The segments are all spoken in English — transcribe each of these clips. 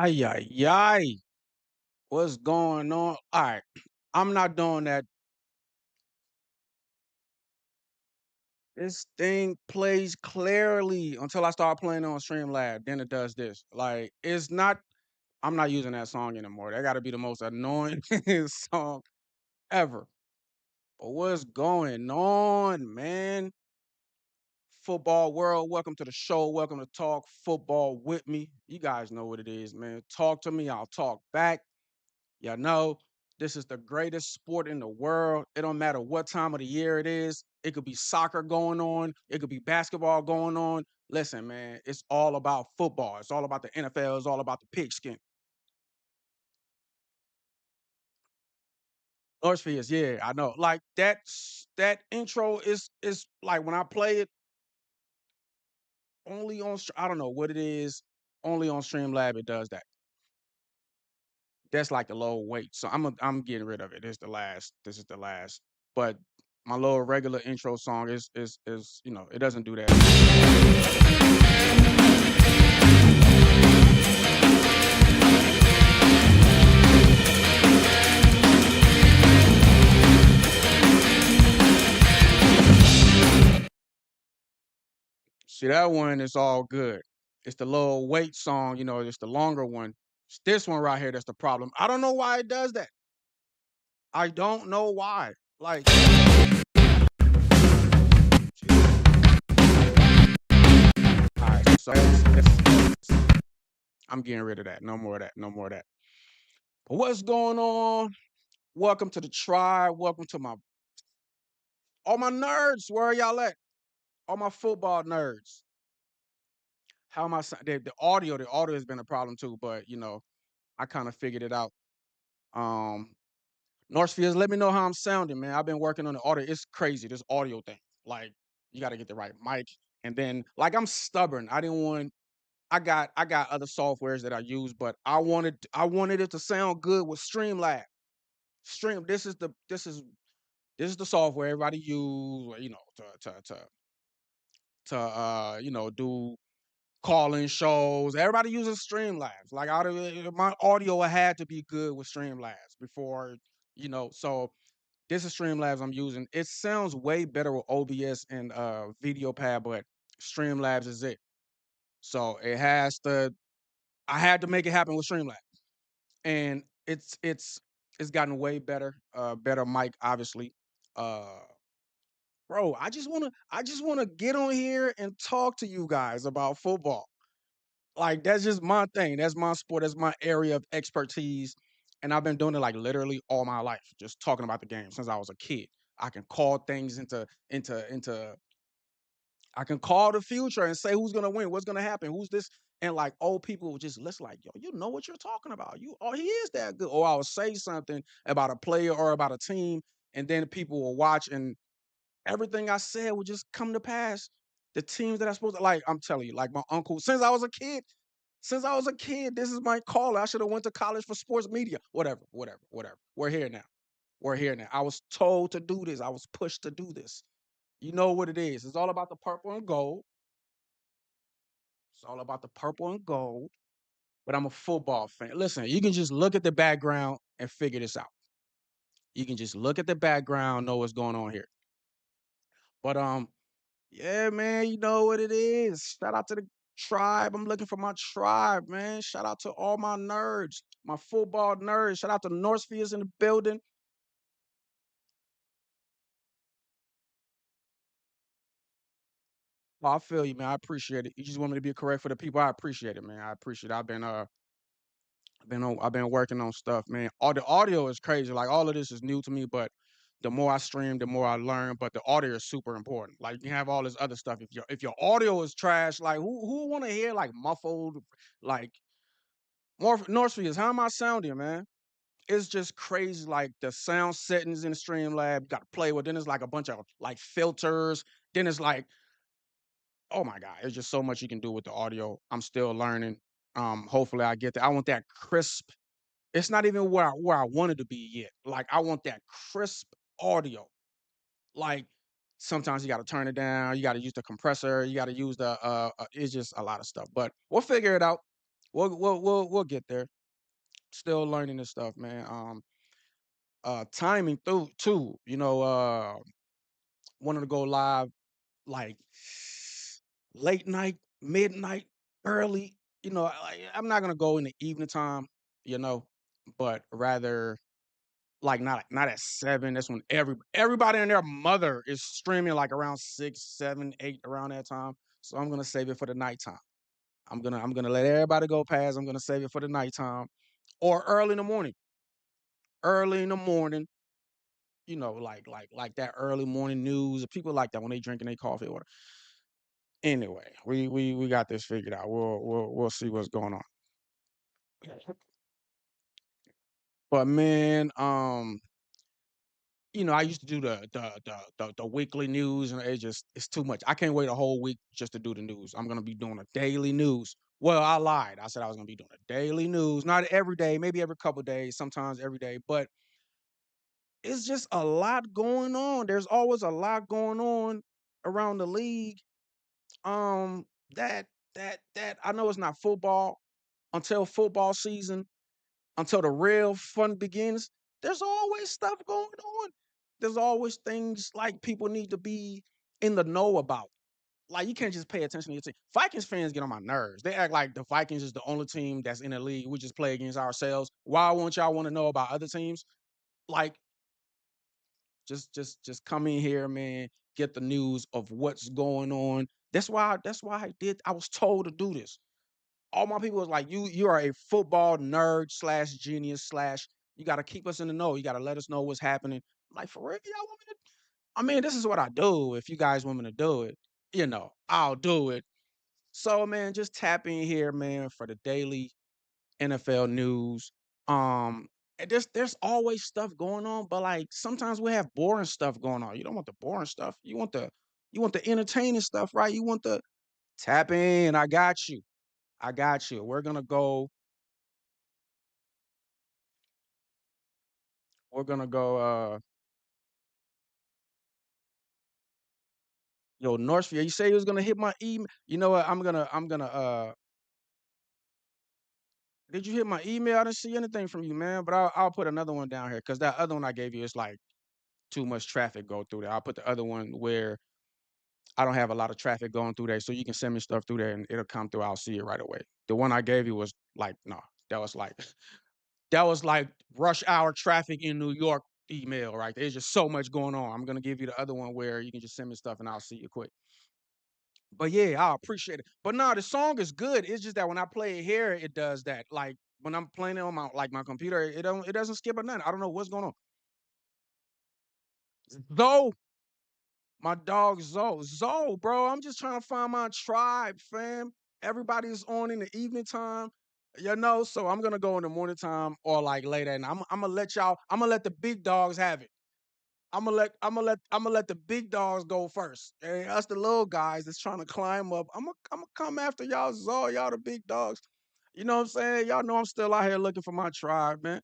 Ay, ay, ay. What's going on? All right. I'm not doing that. This thing plays clearly until I start playing on Streamlab. Then it does this. Like, it's not, I'm not using that song anymore. That got to be the most annoying song ever. But what's going on, man? Football world, welcome to the show. Welcome to Talk Football with me. You guys know what it is, man. Talk to me, I'll talk back. Y'all know this is the greatest sport in the world. It don't matter what time of the year it is. It could be soccer going on. It could be basketball going on. Listen, man, it's all about football. It's all about the NFL. It's all about the pigskin. Northfields, yeah, I know. Like that intro is like when I play it only on. I don't know what it is. Only on Streamlab it does that. That's like the low weight. So I'm getting rid of it. This is the last. But my little regular intro song is it doesn't do that. See that one is all good. It's the low weight song, it's the longer one. It's this one right here that's the problem. I don't know why it does that. I don't know why. Like all right, so I'm getting rid of that. No more of that. No more of that. But what's going on? Welcome to the tribe. Welcome to my all my nerds. Where are y'all at? All my football nerds. How am I? The audio has been a problem too, but I kind of figured it out. Um, Northfields, let me know how I'm sounding, man. I've been working on the audio. It's crazy, this audio thing. Like, you got to get the right mic, and then like I'm stubborn. I didn't want. I got other softwares that I use, but I wanted it to sound good with Streamlab. Stream. This is the software everybody use, to do calling shows. Everybody uses Streamlabs. Like my audio had to be good with Streamlabs before, So this is Streamlabs I'm using. It sounds way better with OBS and VideoPad, but Streamlabs is it. So it has to. I had to make it happen with Streamlabs, and it's gotten way better. Better mic, obviously. Uh, bro, I just wanna get on here and talk to you guys about football. Like, that's just my thing. That's my sport. That's my area of expertise. And I've been doing it like literally all my life, just talking about the game since I was a kid. I can call things into I can call the future and say who's gonna win, what's gonna happen, who's this, and like old people will just listen like, yo, you know what you're talking about. He is that good. Or I'll say something about a player or about a team, and then people will watch and everything I said would just come to pass. The teams that I supposed to like, I'm telling you, like my uncle, since I was a kid, this is my call. I should have went to college for sports media. Whatever, whatever, whatever. We're here now. We're here now. I was told to do this. I was pushed to do this. You know what it is. It's all about the purple and gold. It's all about the purple and gold. But I'm a football fan. Listen, you can just look at the background and figure this out. You can just look at the background, know what's going on here. But yeah, man, you know what it is. Shout out to the tribe. I'm looking for my tribe, man. Shout out to all my nerds, my football nerds. Shout out to Northfields in the building. Oh, I feel you, man. I appreciate it. You just want me to be correct for the people. I appreciate it, man. I appreciate it. I've been working on stuff, man. All the audio is crazy. Like all of this is new to me, but the more I stream, the more I learn. But the audio is super important. Like you can have all this other stuff. If your audio is trash, like who want to hear like muffled, like more Northfields? How am I sounding, man? It's just crazy. Like the sound settings in the Streamlab, got to play with. Then it's like a bunch of like filters. Then it's like, oh my god, it's just so much you can do with the audio. I'm still learning. Hopefully I get that. I want that crisp. It's not even where I wanted to be yet. Like I want that crisp audio. Like sometimes you got to turn it down. You got to use the compressor. You got to use the. It's just a lot of stuff, but we'll figure it out. We'll get there. Still learning this stuff, man. Timing through too. Wanted to go live like late night, midnight, early. I'm not gonna go in the evening time, you know, but rather like not at 7. That's when everybody and their mother is streaming like around 6, 7, 8 around that time. So I'm gonna save it for the nighttime. I'm gonna let everybody go past. I'm gonna save it for the nighttime or early in the morning. Early in the morning, like that early morning news. People like that when they drinking their coffee or whatever. Anyway, we got this figured out. We'll see what's going on. But man, I used to do the weekly news, and it's too much. I can't wait a whole week just to do the news. I'm gonna be doing a daily news. Well, I lied. I said I was gonna be doing a daily news, not every day, maybe every couple days, sometimes every day. But it's just a lot going on. There's always a lot going on around the league. Um, that I know it's not football until football season, until the real fun begins. There's always stuff going on. There's always things like people need to be in the know about. Like you can't just pay attention to your team. Vikings fans get on my nerves. They act like the Vikings is the only team that's in the league. We just play against ourselves. Why won't y'all want to know about other teams? Like just come in here, man, get the news of what's going on. That's why I was told to do this. All my people was like, you are a football nerd slash genius slash you gotta keep us in the know. You gotta let us know what's happening. I'm like, for real, y'all want me to I mean, this is what I do. If you guys want me to do it, I'll do it. So man, just tap in here, man, for the daily NFL news. And there's always stuff going on, but like sometimes we have boring stuff going on. You don't want the boring stuff. You want the entertaining stuff, right? You want the tap in. I got you. I got you. We're gonna go. We're gonna go. Yo, Northfield. You say you was gonna hit my email. You know what? I'm gonna. Did you hit my email? I didn't see anything from you, man. But I'll put another one down here because that other one I gave you is like too much traffic go through there. I'll put the other one where I don't have a lot of traffic going through there, so you can send me stuff through there and it'll come through. I'll see it right away. The one I gave you was like, no, that was like that was like rush hour traffic in New York email, right? There's just so much going on. I'm gonna give you the other one where you can just send me stuff and I'll see you quick. But yeah, I appreciate it. But no, the song is good. It's just that when I play it here, it does that. Like when I'm playing it on my computer, it doesn't skip or nothing. I don't know what's going on. Though my dog Zoe, bro. I'm just trying to find my tribe, fam. Everybody's on in the evening time, so I'm gonna go in the morning time or like later, and I'm gonna let y'all. I'm gonna let the big dogs have it. I'm gonna let the big dogs go first. And us the little guys that's trying to climb up. I'm gonna come after y'all, Zoe. Y'all the big dogs. You know what I'm saying? Y'all know I'm still out here looking for my tribe, man.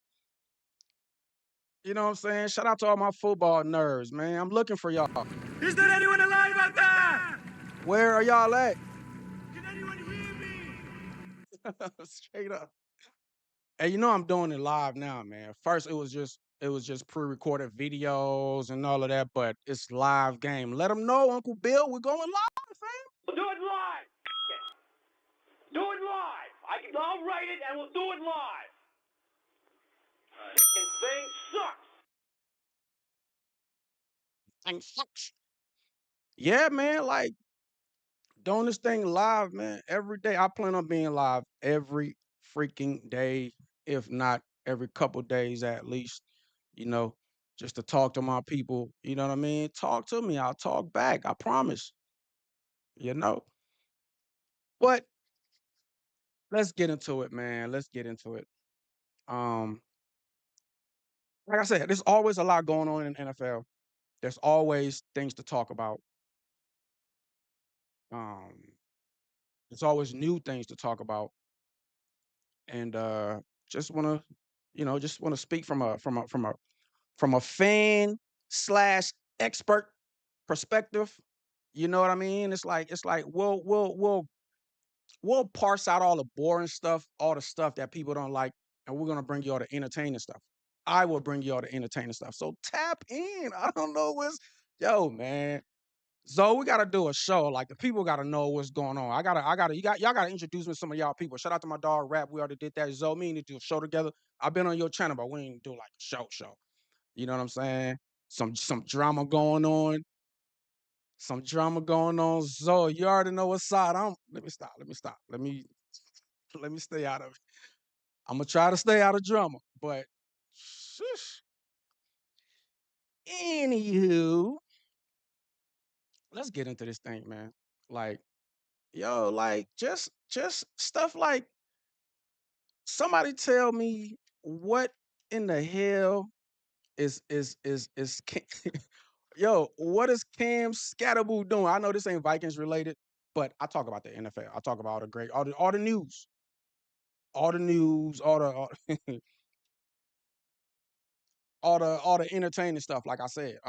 You know what I'm saying? Shout out to all my football nerds, man. I'm looking for y'all. Is there anyone alive out there? Where are y'all at? Can anyone hear me? Straight up. And I'm doing it live now, man. First it was just pre-recorded videos and all of that, but it's live game. Let them know, Uncle Bill, we're going live, fam. We'll do it live. Do it live. I'll write it and we'll do it live. Fucking thing sucks. And sucks. Yeah, man, like doing this thing live, man. Every day. I plan on being live every freaking day, if not every couple days at least, you know, just to talk to my people. You know what I mean? Talk to me. I'll talk back. I promise. You know? But let's get into it, man. Let's get into it. Um, like I said, there's always a lot going on in NFL. There's always things to talk about. Um, there's always new things to talk about, and just want to, just want to speak from a fan slash expert perspective. You know what I mean? It's like We'll parse out all the boring stuff, all the stuff that people don't like, and we're gonna bring you all the entertaining stuff. I will bring you all the entertaining stuff. So tap in. I don't know what's yo, man. So we gotta do a show. Like the people gotta know what's going on. Y'all gotta introduce me to some of y'all people. Shout out to my dog Rap. We already did that. Zoe, me need to do a show together. I've been on your channel, but we ain't do like a show. You know what I'm saying? Some drama going on. Some drama going on. Zoe, you already know what side I'm. Let me stop. Let me stop. Let me stay out of it. I'm gonna try to stay out of drama. But shush. Anywho, let's get into this thing, man. Like, yo, like just stuff like somebody tell me what in the hell is yo, what is Cam Scatterboo doing? I know this ain't Vikings related, but I talk about the NFL. I talk about all the great, all the news, all the all the entertaining stuff. Like I said,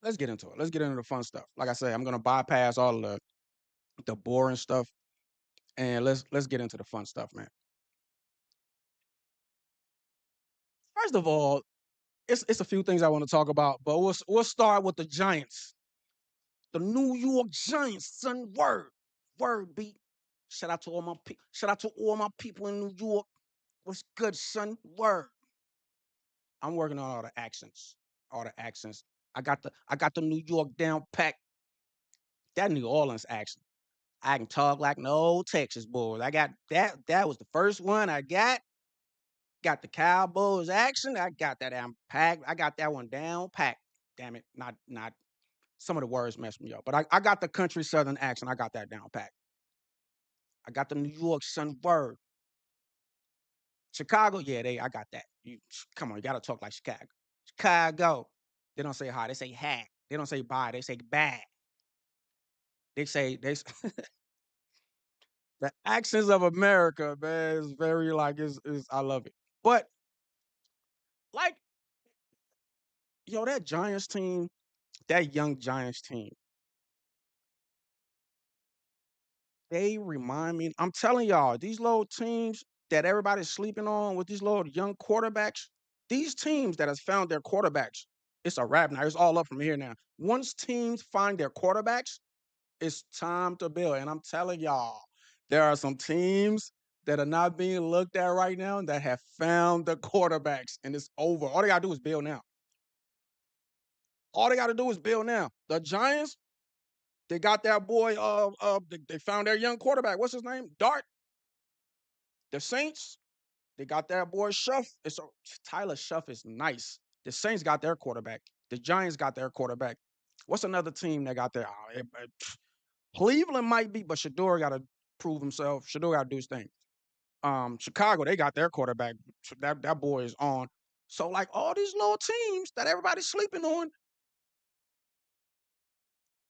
let's get into it. Let's get into the fun stuff. Like I said, I'm gonna bypass all of the boring stuff and let's get into the fun stuff, man. First of all, it's a few things I want to talk about, but we'll start with the Giants. The New York Giants, son. Word beat. Shout out to all my people in New York. What's good, son? Word. I'm working on all the accents. All the accents. I got the New York down pack. That New Orleans accent. I can talk like no Texas boys. I got that. That was the first one I got. Got the Cowboys action. I got that down pack. I got that one down pack. Damn it. Not some of the words mess me up. But I got the country southern accent. I got that down pat. I got the New York Sun word. Chicago, yeah, I got that. You come on, you gotta talk like Chicago. Chicago. They don't say hi, they say hat. They don't say bye, they say bad. They say the accents of America, man, is very like is I love it. But like, yo, that Giants team, that young Giants team, they remind me. I'm telling y'all, these little teams that everybody's sleeping on with these little young quarterbacks, these teams that has found their quarterbacks, it's a wrap now. It's all up from here now. Once teams find their quarterbacks, it's time to build. And I'm telling y'all, there are some teams that are not being looked at right now that have found the quarterbacks, and it's over. All they gotta do is build now. All they gotta do is build now. The Giants, they got that boy. They found their young quarterback. What's his name? Dart. The Saints, they got that boy Shuff. Tyler Shuff is nice. The Saints got their quarterback. The Giants got their quarterback. What's another team that got their? Cleveland might be, but Shador got to prove himself. Shador got to do his thing. Chicago, they got their quarterback. That boy is on. So like all these little teams that everybody's sleeping on,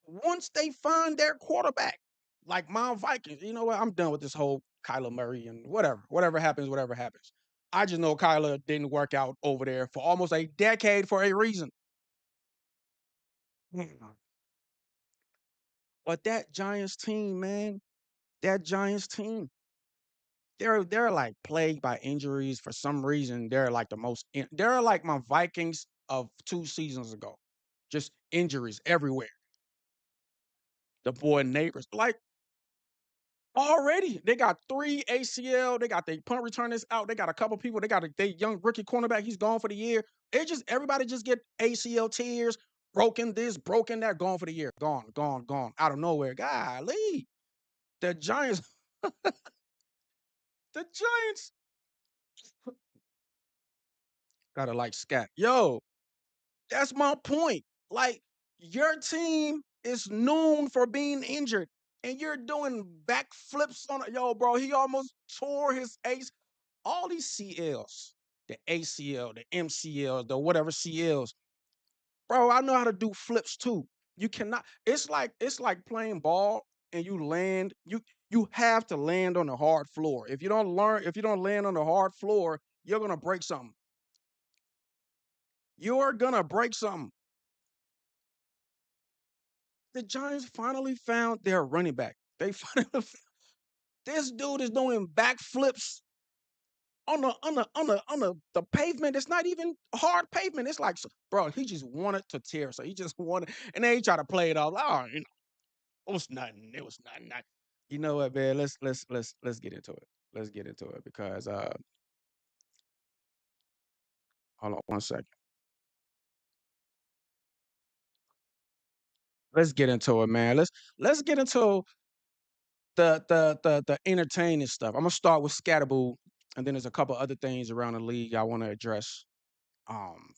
once they find their quarterback, like my Vikings, you know what? I'm done with this whole Kyler Murray and whatever happens, whatever happens. I just know Kyler didn't work out over there for almost a decade for a reason. Mm. But that Giants team, man, that Giants team, they're like plagued by injuries for some reason. They're like they're like my Vikings of 2 seasons ago. Just injuries everywhere. The boy neighbors, like already, they got 3 ACL. They got their punt returners out. They got a couple people. They got their young rookie cornerback. He's gone for the year. It just everybody just get ACL tears, broken this, broken that, gone for the year, gone out of nowhere. Golly, the Giants, the Giants gotta like scat. Yo, that's my point. Like your team is known for being injured, and you're doing backflips on it. Yo, bro, he almost tore his ace. All these CLs, the ACL, the MCL, the whatever CLs, bro. I know how to do flips too. You cannot. It's like playing ball and you land. You have to land on the hard floor. If you don't land on the hard floor, you're gonna break something. You're gonna break something. The Giants finally found their running back. They finally this dude is doing backflips on the pavement. It's not even hard pavement. It's like, bro, he just wanted to tear. So he just wanted, and then he tried to play it off. Oh, it was nothing. It was nothing. You know what, man? Let's get into it. Let's get into it because hold on one second. Let's get into it, man. Let's get into the entertaining stuff. I'm gonna start with Scatterboo, and then there's a couple other things around the league I want to address. Um,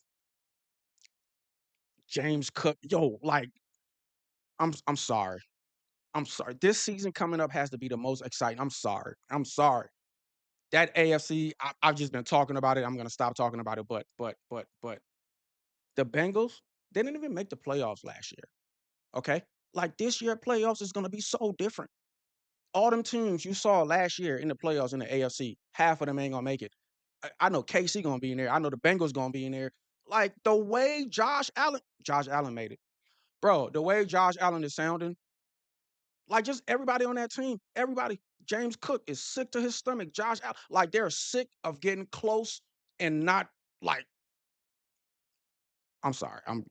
James Cook, yo, like I'm sorry. I'm sorry. This season coming up has to be the most exciting. I'm sorry. I'm sorry. That AFC, I've just been talking about it. I'm gonna stop talking about it. But the Bengals, they didn't even make the playoffs last year. Okay, like this year playoffs is gonna be so different. All them teams you saw last year in the playoffs in the AFC, half of them ain't gonna make it. I know KC gonna be in there. I know the Bengals gonna be in there. Like the way Josh Allen made it, bro. The way Josh Allen is sounding, like just everybody on that team, everybody. James Cook is sick to his stomach. Josh Allen, like they're sick of getting close and not like. I'm sorry. I'm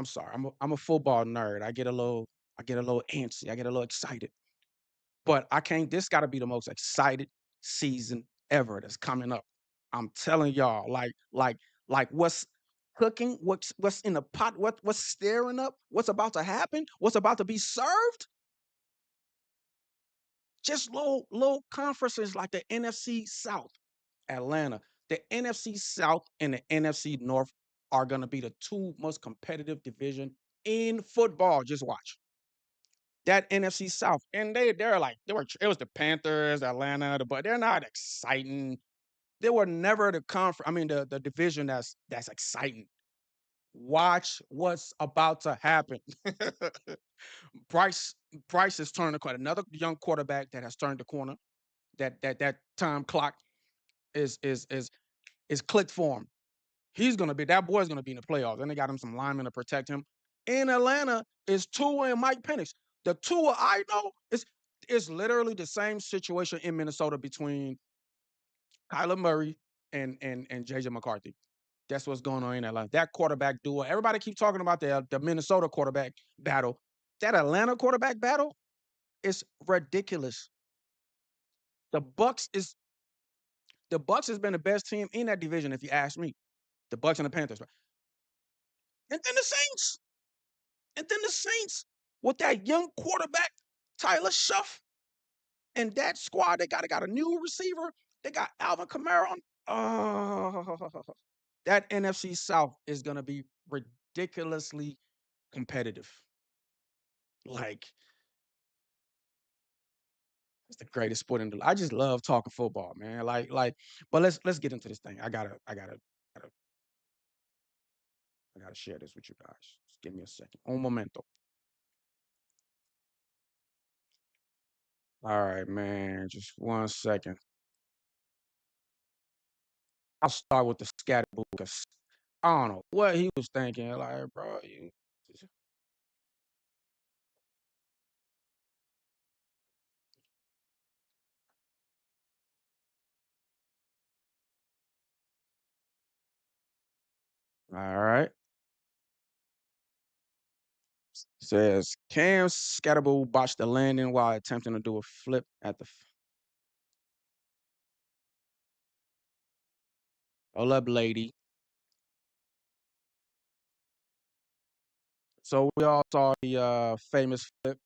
sorry. I'm a football nerd. I get a little antsy. I get a little excited. But I can't. This got to be the most excited season ever that's coming up. I'm telling y'all, like what's cooking, what's in the pot, what's stirring up, what's about to happen, what's about to be served. Just little conferences like the NFC South, Atlanta, the NFC South and the NFC North are going to be the two most competitive division in football. Just watch that NFC South, and they're like they were. It was the Panthers, Atlanta, but they're not exciting. They were never the conference. I mean, the division that's exciting. Watch what's about to happen. Bryce Bryce has turned the corner. Another young quarterback that has turned the corner. That time clock is clicked for him. He's gonna be that boy's gonna be in the playoffs. And they got him some linemen to protect him. In Atlanta is Tua and Mike Penix. The Tua I know is literally the same situation in Minnesota between Kyler Murray and JJ McCarthy. That's what's going on in Atlanta. That quarterback duo. Everybody keep talking about the Minnesota quarterback battle. That Atlanta quarterback battle is ridiculous. The Bucks is the Bucks has been the best team in that division, if you ask me. The Bucks and the Panthers. And then the Saints. And then the Saints with that young quarterback, Tyler Shuff, and that squad, they got a new receiver. They got Alvin Kamara on. Oh, that NFC South is gonna be ridiculously competitive. Like it's the greatest sport in the. I just love talking football, man. But let's get into this thing. Gotta, I gotta share this with you guys. Just give me a second. Un momento. All right, man. Just 1 second. I'll start with the Scatterboo because I don't know what he was thinking. Like, bro, you. All right. Says Cam Scatterboo botched the landing while attempting to do a flip at the. Hold up, lady. So we all saw the famous flip.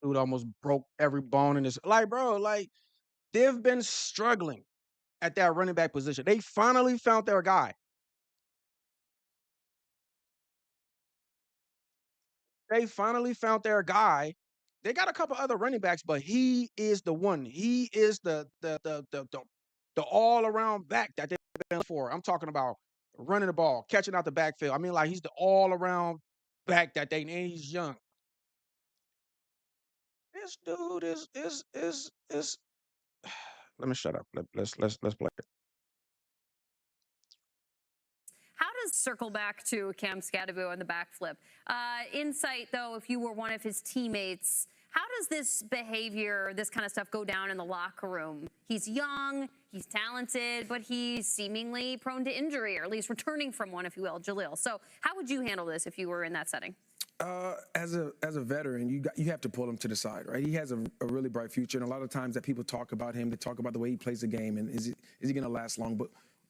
Dude almost broke every bone in his. Like, bro, like they've been struggling at that running back position. They finally found their guy. They finally found their guy. They got a couple other running backs, but he is the one. He is the all around back that they've been for. I'm talking about running the ball, catching out the backfield. I mean, like he's the all around back that they. And he's young. This dude is. Let me shut up. Let's play it. does circle back to Cam Skattebo and the backflip? Insight, though, if you were one of his teammates, how does this behavior, this kind of stuff, go down in the locker room? He's young, he's talented, but he's seemingly prone to injury, or at least returning from one, if you will, Jaleel. So how would you handle this if you were in that setting? As a veteran, you have to pull him to the side, right? He has a really bright future, and a lot of times that people talk about him, they talk about the way he plays the game, and is he going to last long? But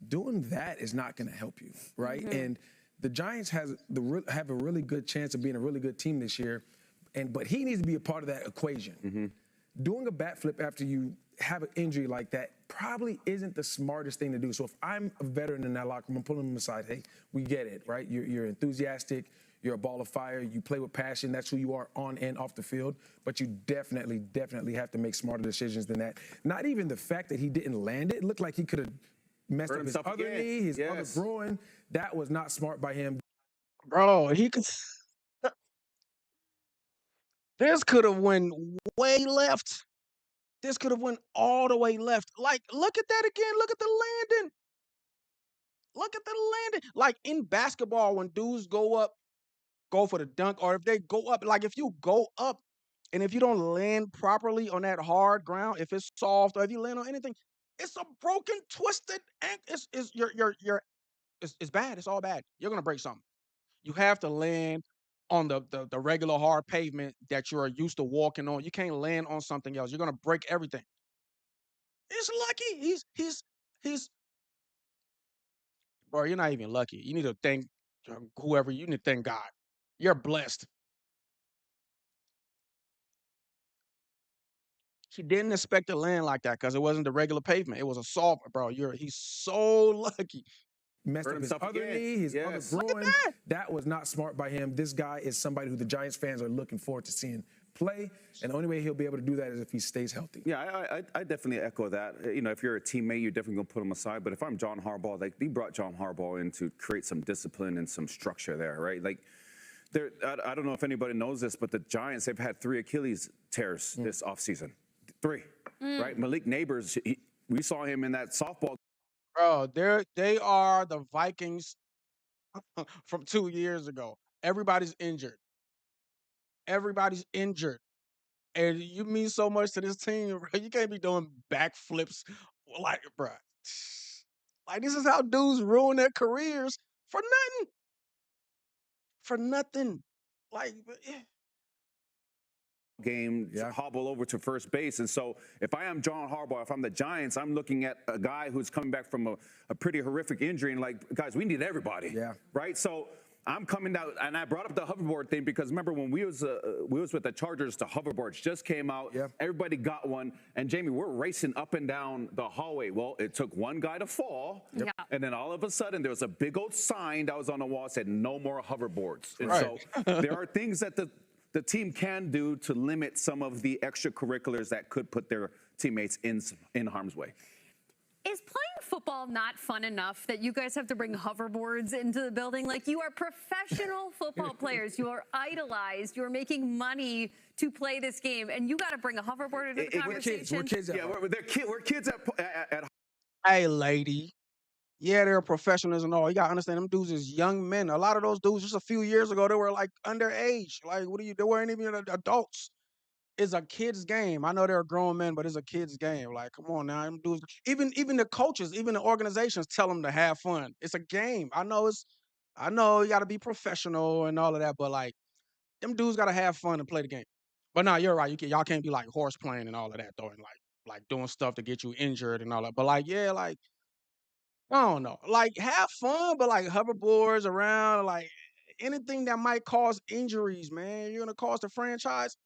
doing that is not going to help you, right? Mm-hmm. And the Giants have a really good chance of being a really good team this year, but he needs to be a part of that equation. Mm-hmm. Doing a bat flip after you have an injury like that probably isn't the smartest thing to do. So if I'm a veteran in that locker room, I'm pulling him aside. Hey, we get it, right? You're enthusiastic. You're a ball of fire. You play with passion. That's who you are on and off the field. But you definitely have to make smarter decisions than that. Not even the fact that he didn't land it. It looked like he could have messed up his other knee, his other groin. That was not smart by him. Bro, he could. This could have went way left. This could have went all the way left. Like, look at that again. Look at the landing. Look at the landing. Like in basketball, when dudes go up, go for the dunk, or if they go up, like if you go up and if you don't land properly on that hard ground, if it's soft or if you land on anything, it's a broken, twisted ankle. It's bad. It's all bad. You're gonna break something. You have to land on the regular hard pavement that you're used to walking on. You can't land on something else. You're gonna break everything. It's lucky. He's bro, you're not even lucky. You need to thank whoever, you need to thank God. You're blessed. He didn't expect to land like that because it wasn't the regular pavement. It was a soft, bro. He's so lucky. Messed up his other knee, his other groin. That was not smart by him. This guy is somebody who the Giants fans are looking forward to seeing play, and the only way he'll be able to do that is if he stays healthy. Yeah, I definitely echo that. You know, if you're a teammate, you're definitely going to put him aside. But if I'm John Harbaugh, like, they brought John Harbaugh in to create some discipline and some structure there, right? Like, I don't know if anybody knows this, but the Giants, they've had 3 Achilles tears this offseason. 3, right? Malik Neighbors, we saw him in that softball. Bro, they are the Vikings from 2 years ago. Everybody's injured. Everybody's injured. And you mean so much to this team, bro. You can't be doing backflips like, bro. Like, this is how dudes ruin their careers for nothing. For nothing. Like, game to hobble over to first base. And so if I am John Harbaugh, if I'm the Giants, I'm looking at a guy who's coming back from a pretty horrific injury and like, guys, we need everybody. Yeah. Right? So I'm coming down, and I brought up the hoverboard thing because remember when we was with the Chargers, the hoverboards just came out. Yeah. Everybody got one. And Jamie, we're racing up and down the hallway. Well, it took one guy to fall. Yep. Yeah. And then all of a sudden there was a big old sign that was on the wall that said no more hoverboards. And so there are things that the team can do to limit some of the extracurriculars that could put their teammates in harm's way. Is playing football not fun enough that you guys have to bring hoverboards into the building? Like, you are professional football players. You are idolized. You are making money to play this game, and you got to bring a hoverboard into the conversation. We're kids. Yeah, we're kids at Hey, lady. Yeah, they're professionals and all. You gotta understand, them dudes is young men. A lot of those dudes, just a few years ago, they were like underage. Like, they weren't even adults. It's a kid's game. I know they're grown men, but it's a kid's game. Like, come on now, them dudes. Even the coaches, even the organizations tell them to have fun. It's a game. I know you gotta be professional and all of that, but like, them dudes gotta have fun and play the game. But no, you're right. Y'all can't be like horse playing and all of that though, and like doing stuff to get you injured and all that. But like, yeah, like, I don't know. Like, have fun, but like hoverboards around, like anything that might cause injuries, man. You're gonna cause the franchise.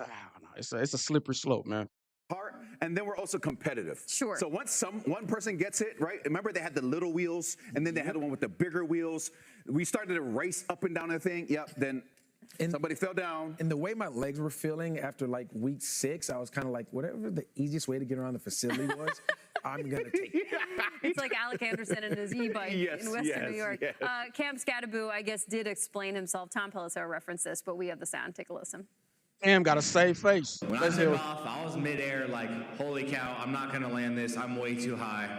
I don't know. It's a slippery slope, man. And then we're also competitive. Sure. So once one person gets it, right? Remember they had the little wheels, and then they had the one with the bigger wheels. We started to race up and down the thing. Yep. Then somebody fell down. And the way my legs were feeling after like week 6, I was kind of like, whatever the easiest way to get around the facility was, I'm gonna take it. It's like Alec Anderson and his e-bike in Western New York. Yes. Cam Skattebo, I guess, did explain himself. Tom Pelissero referenced this, but we have the sound. Take a listen. Cam got a safe face. When I took off, I was midair like, holy cow, I'm not going to land this. I'm way too high.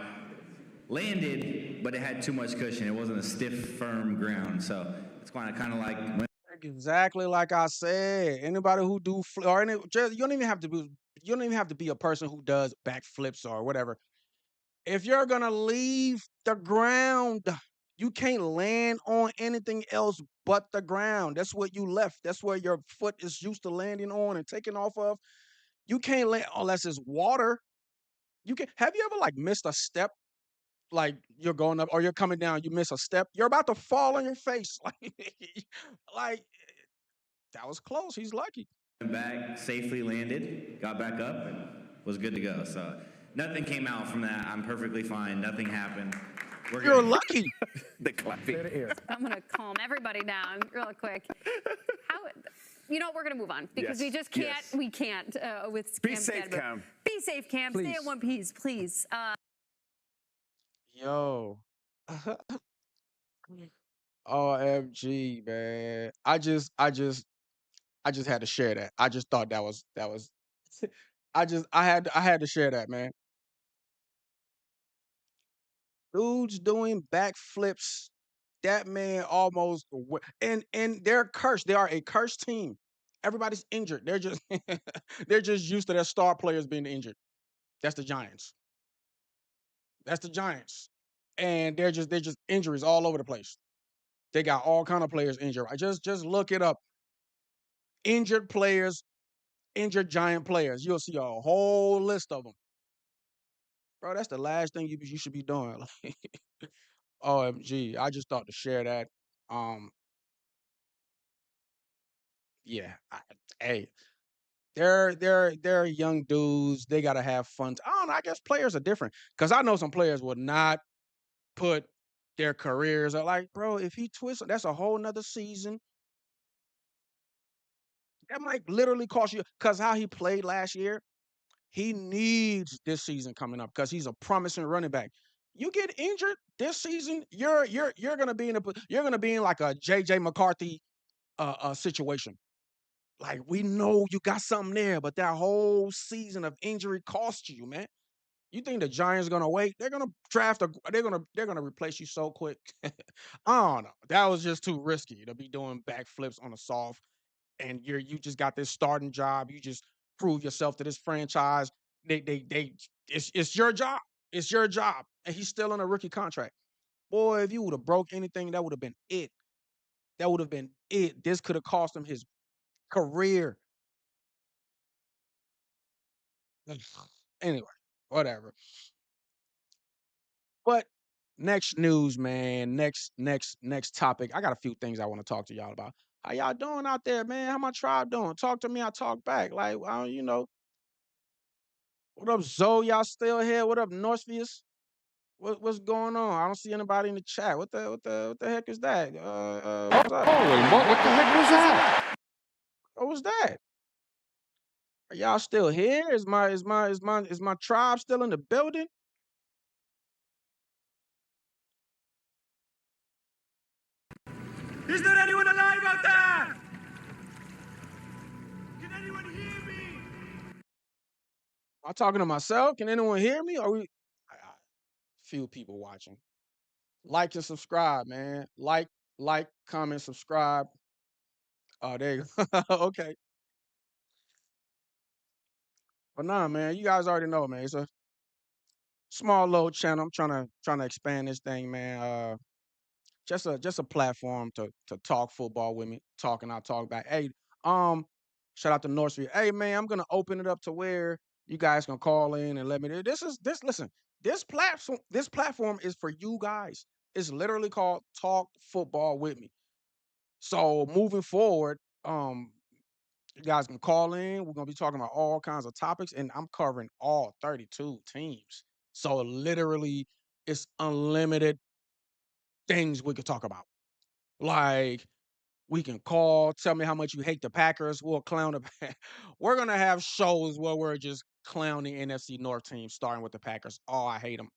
landed, but it had too much cushion. It wasn't a stiff, firm ground. So it's kind of like when Exactly like I said. Anybody who do or you don't even have to be a person who does backflips or whatever. If you're gonna leave the ground, you can't land on anything else but the ground. That's what you left. That's where your foot is used to landing on and taking off of. You can't land unless it's water. You can have you ever like missed a step? Like you're going up or you're coming down, you miss a step, you're about to fall on your face. Like that was close. He's lucky. back, safely landed, got back up, and was good to go. So nothing came out from that. I'm perfectly fine. Nothing happened. You're lucky. The clapping. I'm going to calm everybody down real quick. You know what? We're going to move on because we just can't. Yes. We can't with Be Cam safe, Scadaboo. Cam. Be safe, Cam. Stay in one piece, please. Yo. OMG, man. I just had to share that. I just thought that was I had to share that, man. Dudes doing backflips. That man almost and they're cursed. They are a cursed team. Everybody's injured. They're just they're just used to their star players being injured. That's the Giants. That's the Giants. And they're just injuries all over the place. They got all kind of players injured. Just look it up. Injured players, injured Giant players. You'll see a whole list of them. Bro, that's the last thing you should be doing. OMG. I just thought to share that. Yeah. Hey, they're young dudes. They gotta have fun. I don't know. I guess players are different. Cause I know some players would not put their careers like, bro, if he twists, that's a whole nother season. That might literally cost you because how he played last year, he needs this season coming up because he's a promising running back. You get injured this season, you're gonna be you're gonna be in like a JJ McCarthy situation. Like we know you got something there, but that whole season of injury cost you, man. You think the Giants gonna wait? They're gonna they're gonna replace you so quick. I don't know. That was just too risky to be doing backflips on a soft, and you just got this starting job. You just prove yourself to this franchise. It's your job. It's your job, and he's still on a rookie contract. Boy, if you would have broke anything, that would have been it. That would have been it. This could have cost him his career. Anyway, whatever. But next news, man. Next topic. I got a few things I want to talk to y'all about. How y'all doing out there, man? How my tribe doing? Talk to me. I talk back. Like, what up, Zoe? Y'all still here? What up, Northvius? What's going on? I don't see anybody in the chat. What the heck is that? What's up? What the heck was that? What was that? Are y'all still here? Is my tribe still in the building? Is there anyone alive out there? Can anyone hear me? Am I talking to myself? Can anyone hear me? Are we? Few people watching. Like and subscribe, man. Like, comment, subscribe. Oh, there you go. Okay. But nah, man, you guys already know, man. It's a small little channel. I'm trying to expand this thing, man. Just a platform to talk football with me. Talk and I'll talk back. Hey, shout out to Northview. Hey man, I'm gonna open it up to where you guys can call in and let me know. Listen, this platform is for you guys. It's literally called Talk Football with Me. So moving forward, you guys can call in. We're gonna be talking about all kinds of topics, and I'm covering all 32 teams. So literally, it's unlimited things we could talk about. Like we can call, tell me how much you hate the Packers. We'll clown the. We're gonna have shows where we're just clowning NFC North teams, starting with the Packers. Oh, I hate them.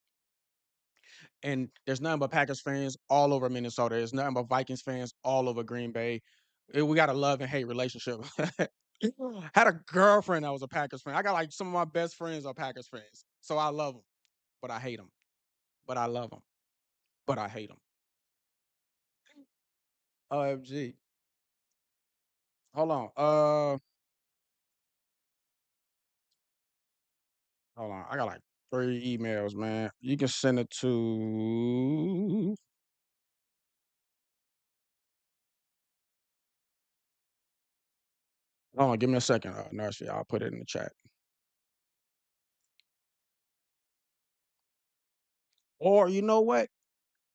And there's nothing but Packers fans all over Minnesota. There's nothing but Vikings fans all over Green Bay. We got a love and hate relationship. Had a girlfriend that was a Packers fan. I got like some of my best friends are Packers fans, so I love them, but I hate them. but I love them. But I hate them. OMG. Hold on. Hold on. I got like 3 emails, man. You can send it to. Hold on. Give me a second, Nursery. I'll put it in the chat. Or you know what?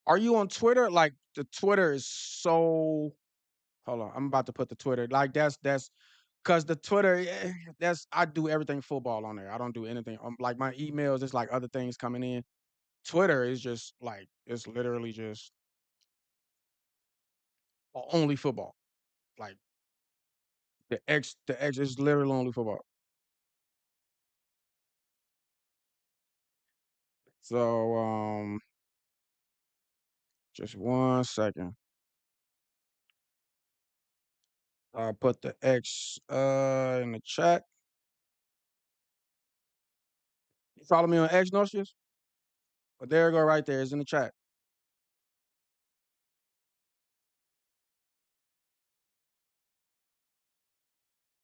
Are you on Twitter? Like the Twitter is so. Hold on. I'm about to put the Twitter. Like that's because the Twitter. That's I do everything football on there. I don't do anything. Like my emails, it's like other things coming in. Twitter is just like it's literally just only football. Like the X is literally only football. So just 1 second. I'll put the X in the chat. You follow me on X, Nocius? But there you go right there. It's in the chat.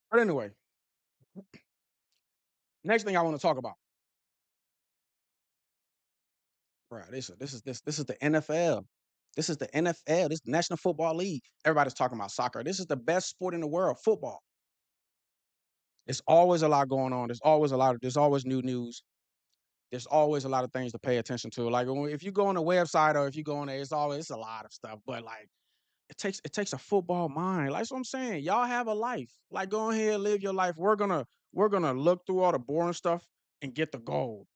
But anyway, next thing I want to talk about. Right, this is the NFL. This is the NFL. This National Football League. Everybody's talking about soccer. This is the best sport in the world, football. There's always a lot going on. There's always new news. There's always a lot of things to pay attention to. Like if you go on a website or if you go on there, it's a lot of stuff. But like it takes a football mind. Like that's what I'm saying. Y'all have a life. Like go ahead, live your life. We're gonna look through all the boring stuff and get the gold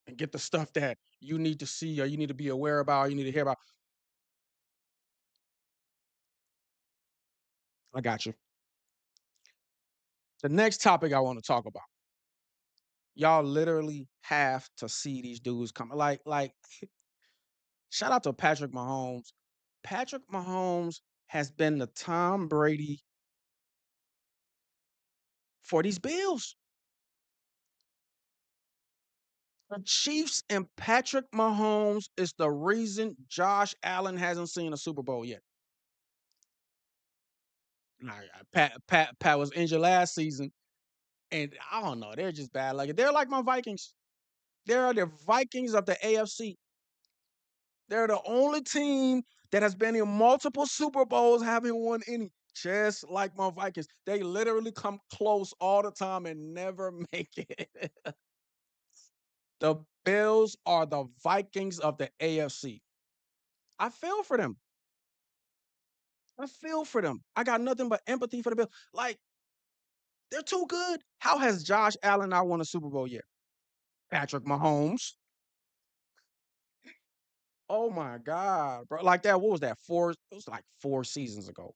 and get the stuff that you need to see or you need to be aware about, or you need to hear about. I got you. The next topic I want to talk about. Y'all literally have to see these dudes coming. Like, shout out to Patrick Mahomes. Patrick Mahomes has been the Tom Brady for these Bills. The Chiefs and Patrick Mahomes is the reason Josh Allen hasn't seen a Super Bowl yet. Pat was injured last season, and I don't know. They're just bad. Like they're like my Vikings. They're the Vikings of the AFC. They're the only team that has been in multiple Super Bowls, having won any. Just like my Vikings, they literally come close all the time and never make it. The Bills are the Vikings of the AFC. I feel for them. I feel for them. I got nothing but empathy for the Bills. Like, they're too good. How has Josh Allen not won a Super Bowl yet? Patrick Mahomes. Oh my God, bro. Like that, what was that? It was like 4 seasons ago.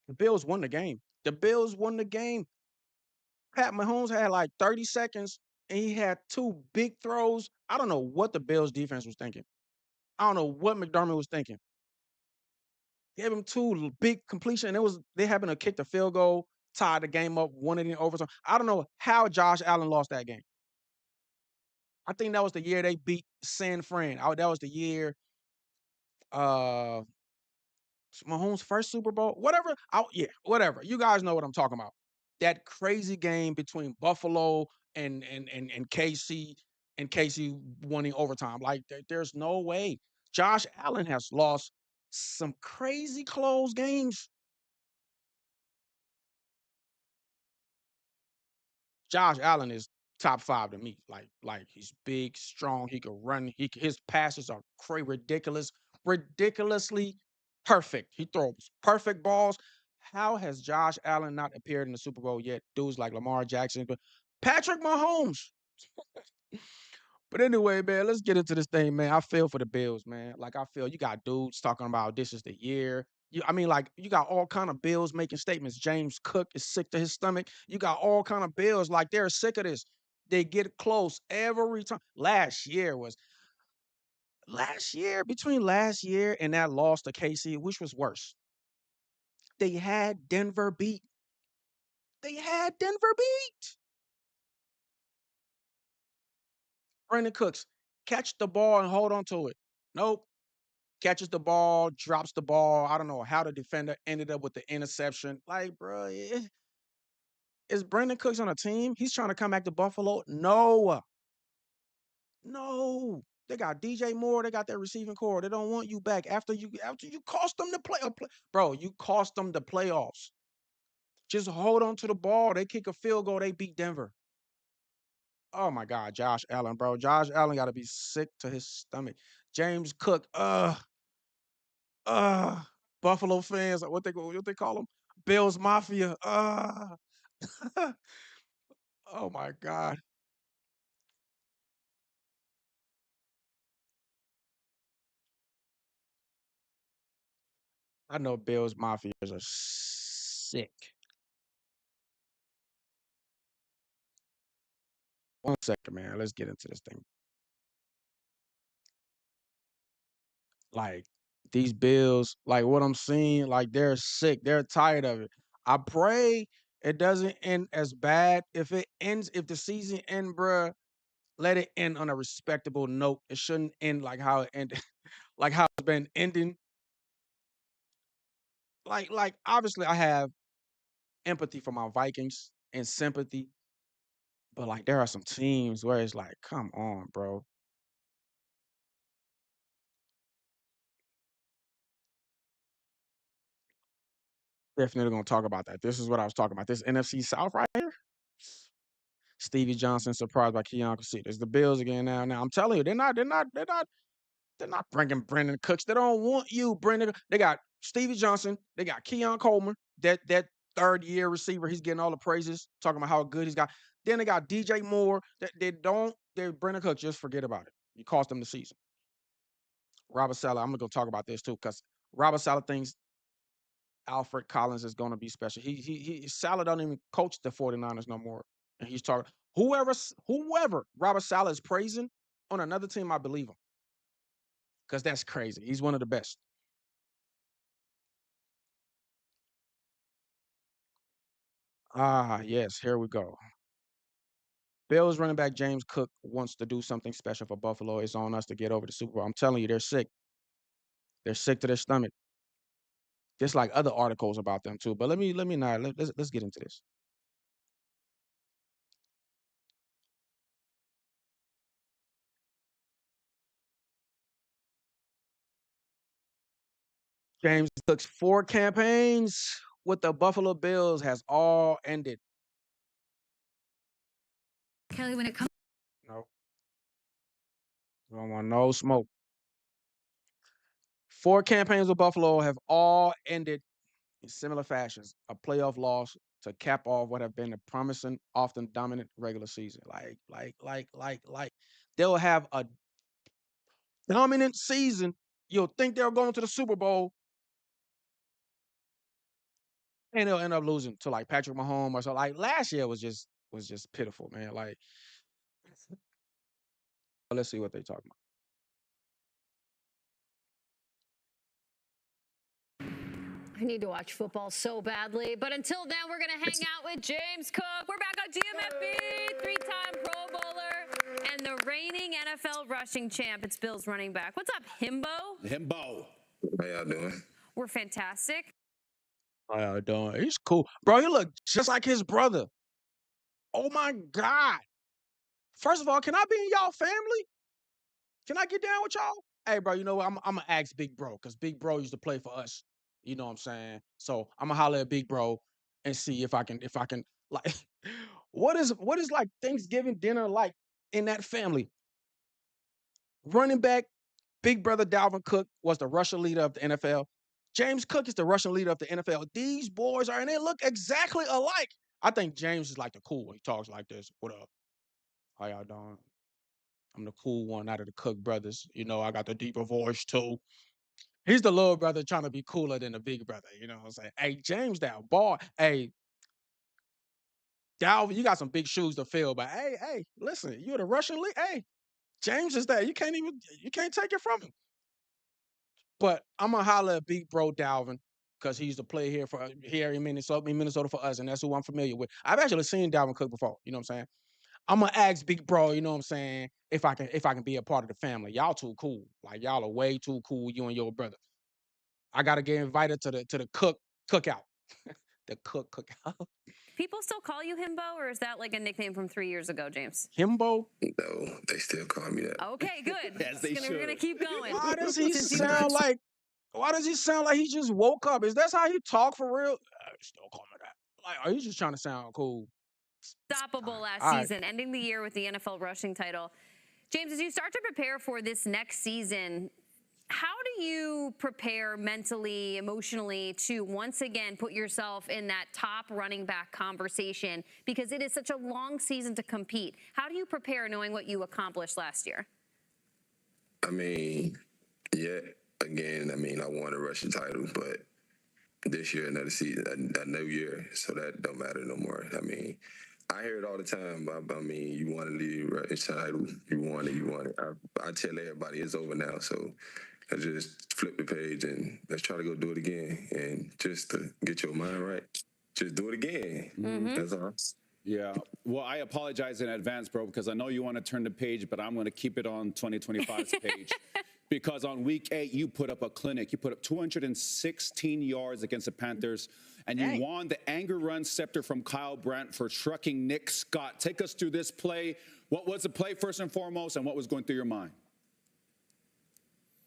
The Bills won the game. The Bills won the game. Pat Mahomes had like 30 seconds and he had 2 big throws. I don't know what the Bills defense was thinking. I don't know what McDermott was thinking. Gave him 2 big completion. And they happened to kick the field goal, tied the game up, won it in overtime. I don't know how Josh Allen lost that game. I think that was the year they beat San Fran. That was the year uh Mahomes' first Super Bowl. Whatever. Yeah, whatever. You guys know what I'm talking about. That crazy game between Buffalo and KC and KC winning overtime. Like there's no way. Josh Allen has lost some crazy close games. Josh Allen is top 5 to me. Like he's big, strong. He can run. His passes are ridiculous, ridiculously perfect. He throws perfect balls. How has Josh Allen not appeared in the Super Bowl yet? Dudes like Lamar Jackson, but Patrick Mahomes. But anyway, man, let's get into this thing, man. I feel for the Bills, man. Like I feel you got dudes talking about this is the year. Like you got all kind of Bills making statements. James Cook is sick to his stomach. You got all kind of Bills like they're sick of this. They get close every time. Between last year and that loss to KC, which was worse? They had Denver beat. They had Denver beat. Brandon Cooks. Catch the ball and hold on to it. Nope. Catches the ball, drops the ball. I don't know how the defender ended up with the interception. Like, bro, is Brandon Cooks on a team? He's trying to come back to Buffalo? No. No. They got DJ Moore. They got their receiving core. They don't want you back after you cost them the bro, you cost them the playoffs. Just hold on to the ball. They kick a field goal. They beat Denver. Oh my God, Josh Allen, bro. Josh Allen got to be sick to his stomach. James Cook, uh, Buffalo fans, what they call them? Bills Mafia. Oh my God. I know Bills Mafias are sick. One second, man. Let's get into this thing. Like these Bills, like what I'm seeing, like they're sick. They're tired of it. I pray it doesn't end as bad. If it ends, if the season end, bruh, let it end on a respectable note. It shouldn't end like how it ended, like how it's been ending. Like obviously I have empathy for my Vikings and sympathy, but like there are some teams where it's like, come on, bro. Definitely gonna talk about that. This is what I was talking about. This NFC South right here. Stevie Johnson surprised by Keon It's the Bills again now. Now I'm telling you, they're not bringing Brandon Cooks. They don't want you, Brandon. They got Stevie Johnson. They got Keon Coleman, that third year receiver. He's getting all the praises, talking about how good he's got. Then they got DJ Moore. They're Brandon Cooks. Just forget about it. You cost them the season. Robert Saleh, I'm gonna go talk about this too, because Robert Saleh thinks Alfred Collins is gonna be special. He Saleh don't even coach the 49ers no more. And he's talking whoever Robert Saleh is praising on another team, I believe him. Because that's crazy. He's one of the best. Ah, yes, here we go. Bills running back James Cook wants to do something special for Buffalo. It's on us to get over the Super Bowl. I'm telling you, they're sick. They're sick to their stomach. Just like other articles about them too. But let me not let's get into this. James Cook's 4 campaigns with the Buffalo Bills has all ended. Kelly, when it comes No. Don't want no smoke. 4 campaigns with Buffalo have all ended in similar fashions. A playoff loss to cap off what have been a promising, often dominant regular season. Like. They'll have a dominant season. You'll think they're going to the Super Bowl, and they'll end up losing to like Patrick Mahomes or so. Like last year was just pitiful, man. Like, let's see what they talking about. I need to watch football so badly. But until then, we're going to hang out with James Cook. We're back on GMFB, 3-time Pro Bowler and the reigning NFL rushing champ. It's Bills running back. What's up, Himbo? Himbo. How y'all doing? We're fantastic. How y'all doing? He's cool. Bro, he look just like his brother. Oh, my God. First of all, can I be in y'all family? Can I get down with y'all? Hey, bro, you know what? I'm going to ask Big Bro because Big Bro used to play for us. You know what I'm saying? So I'm going to holler at Big Bro and see if I can, like, what is like Thanksgiving dinner like in that family? Running back, Big Brother Dalvin Cook was the Russian leader of the NFL. James Cook is the Russian leader of the NFL. These boys are, and they look exactly alike. I think James is like the cool one. He talks like this. What up? How y'all doing? I'm the cool one out of the Cook brothers. You know, I got the deeper voice too. He's the little brother trying to be cooler than the big brother. You know what I'm saying? Hey, James, that boy. Hey, Dalvin, you got some big shoes to fill, but hey, listen, you're the Russian league. Hey, James is that. You can't take it from him. But I'm gonna holler at Big Bro Dalvin because he used to play here in Minnesota for us, and that's who I'm familiar with. I've actually seen Dalvin Cook before. You know what I'm saying? I'm gonna ask Big Bro, you know what I'm saying, if I can be a part of the family. Y'all too cool. Like y'all are way too cool, you and your brother. I gotta get invited to the cookout. The cookout. People still call you Himbo, or is that like a nickname from 3 years ago, James? Himbo? No, they still call me that. Okay, good. Yes, they We're gonna should. keep going. Why does he Since you- sound like? Why does he sound like he just woke up? Is that how he talk for real? Still call me that. Like, are you just trying to sound cool? Unstoppable last All right. season, ending the year with the NFL rushing title. James, as you start to prepare for this next season, how do you prepare mentally, emotionally to once again put yourself in that top running back conversation? Because it is such a long season to compete. How do you prepare knowing what you accomplished last year? I mean, yeah, again, I mean, I won a rushing title, but this year, another season, a new year, so that don't matter no more. I mean, I hear it all the time. I mean, you want to leave rushing title, you want it. I tell everybody it's over now, so I just flip the page and let's try to go do it again. And just to get your mind right, just do it again. That's all. Yeah. Well, I apologize in advance, bro, because I know you want to turn the page, but I'm going to keep it on 2025's page. Because on week 8, you put up a clinic. You put up 216 yards against the Panthers, and you won the anger run scepter from Kyle Brandt for trucking Nick Scott. Take us through this play. What was the play first and foremost, and what was going through your mind?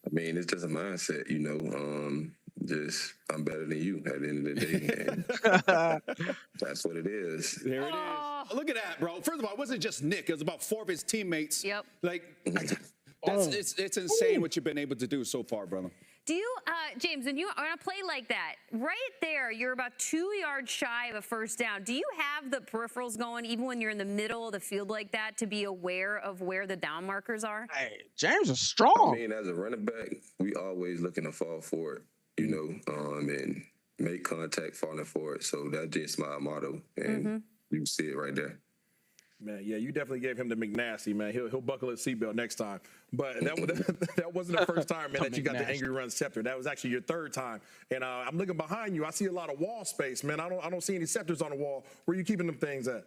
I mean, it's just a mindset, you know. Just I'm better than you at the end of the day, and that's what it is. There it is. Look at that, bro. First of all, it wasn't just Nick. It was about 4 of his teammates. Yep. Like, it's insane what you've been able to do so far, brother. Do you, James, when you on a play like that, right there, you're about 2 yards shy of a first down. Do you have the peripherals going, even when you're in the middle of the field like that, to be aware of where the down markers are? Hey, James is strong. I mean, as a running back, we always looking to fall forward, you know, and make contact falling forward. So that's just my motto, and you can see it right there. Man, yeah, you definitely gave him the McNasty, man. He'll buckle his seatbelt next time. But that wasn't the first time, man, that you got the angry run scepter. That was actually your third time. And I'm looking behind you. I see a lot of wall space, man. I don't see any scepters on the wall. Where are you keeping them things at?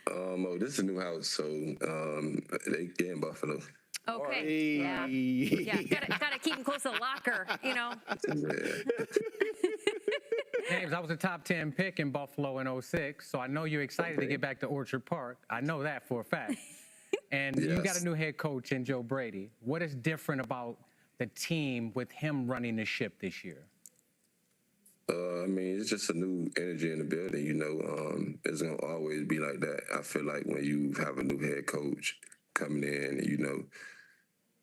Oh, this is a new house, so they in Buffalo. Okay. Yeah. Yeah. Gotta keep them close to the locker, you know. James, I was a top 10 pick in Buffalo in 06, so I know you're excited to get back to Orchard Park. I know that for a fact. And you got a new head coach in Joe Brady. What is different about the team with him running the ship this year? I mean, it's just a new energy in the building, you know. It's going to always be like that. I feel like when you have a new head coach coming in, you know,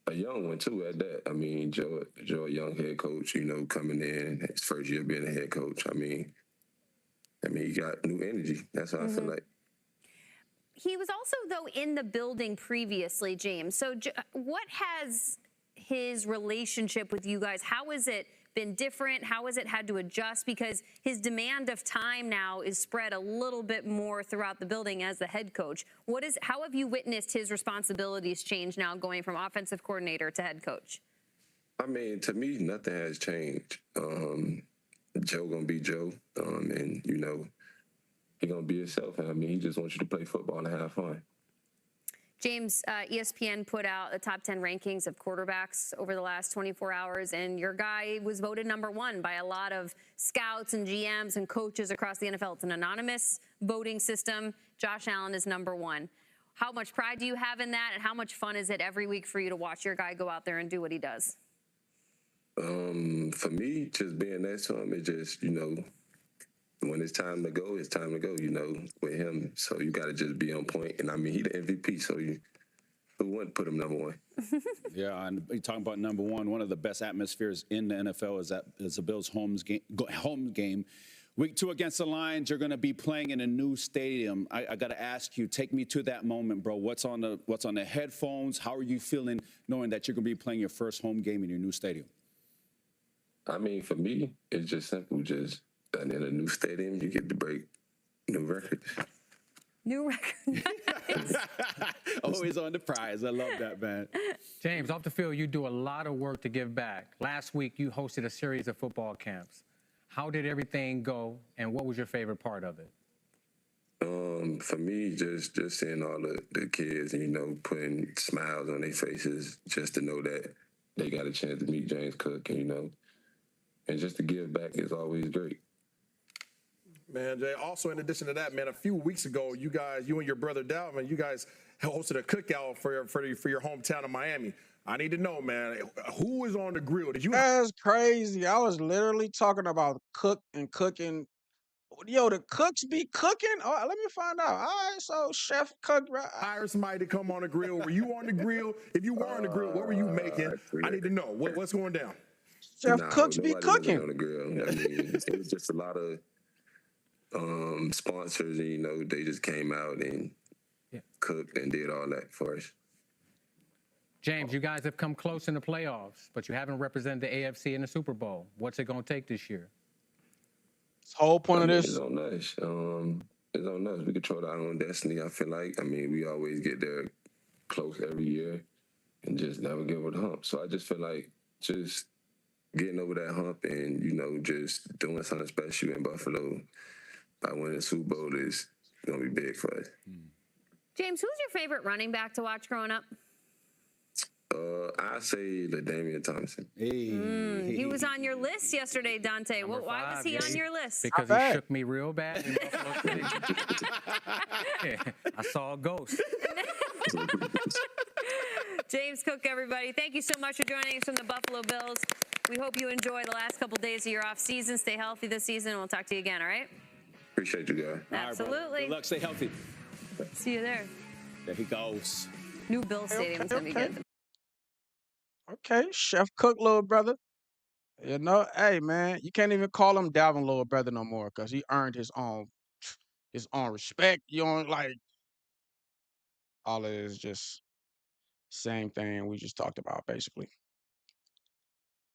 a young one, too, at that. I mean, Joe, a young head coach, you know, coming in, his first year being a head coach. I mean, he got new energy. That's what I feel like. He was also, though, in the building previously, James. So what has his relationship with you guys, how has it been different? How has it had to adjust? Because his demand of time now is spread a little bit more throughout the building as the head coach. How have you witnessed his responsibilities change now, going from offensive coordinator to head coach? I mean, to me, nothing has changed. Joe gonna be Joe, and you know, he gonna be himself. I mean, he just wants you to play football and have fun. James, ESPN put out the top 10 rankings of quarterbacks over the last 24 hours, and your guy was voted #1 by a lot of scouts and GMs and coaches across the NFL. It's an anonymous voting system. Josh Allen is #1. How much pride do you have in that, and how much fun is it every week for you to watch your guy go out there and do what he does? For me, just being next to him, it just, you know, when it's time to go, it's time to go, you know, with him. So you got to just be on point. And, I mean, he the MVP, so who wouldn't put him #1? Yeah, and you're talking about #1. One of the best atmospheres in the NFL is the Bills' home game. Week 2 against the Lions, you're going to be playing in a new stadium. I got to ask you, take me to that moment, bro. What's on the headphones? How are you feeling knowing that you're going to be playing your first home game in your new stadium? I mean, for me, it's just simple. Just in a new stadium, you get to break new records. New record. Always on the prize. I love that, man. James, off the field, you do a lot of work to give back. Last week, you hosted a series of football camps. How did everything go, and what was your favorite part of it? For me, just seeing all the kids, putting smiles on their faces, just to know that they got a chance to meet James Cook, and just to give back is always great. Man, Jay, also in addition to that, man, a few weeks ago, you and your brother Dalvin, you guys hosted a cookout for your hometown of Miami. I need to know, man, who was on the grill? That's crazy. I was literally talking about cook and cooking. Yo, the cooks be cooking? Oh, let me find out. All right, so Chef Cook. Hire somebody to come on the grill. Were you on the grill? If you were on the grill, what were you making? I need to know. What's going down? Chef Cooks be cooking. On the grill. It was just a lot of sponsors, and they just came out and cooked and did all that for us. James, you guys have come close in the playoffs, but you haven't represented the AFC in the Super Bowl. What's it going to take this year? The whole point of this is on us. It's on us. We control our own destiny, I feel like. We always get there close every year and just never get over the hump. So I just feel like just getting over that hump and, just doing something special in Buffalo by winning the Super Bowl is going to be big for us. James, who's your favorite running back to watch growing up? I say LaDainian Tomlinson. He was on your list yesterday, Dante. Why was he on your list? Because he shook me real bad in Buffalo City. I saw a ghost. James Cook, everybody, thank you so much for joining us from the Buffalo Bills. We hope you enjoy the last couple days of your off season. Stay healthy this season, and we'll talk to you again, all right? Appreciate you guys. Absolutely. Right, good luck. Stay healthy. See you there. There he goes. New Bill Stadium's going to be good. Okay, Chef Cook, little brother. Hey, man, you can't even call him Dalvin little brother no more because he earned his own respect. You don't like all of it is just same thing we just talked about, basically.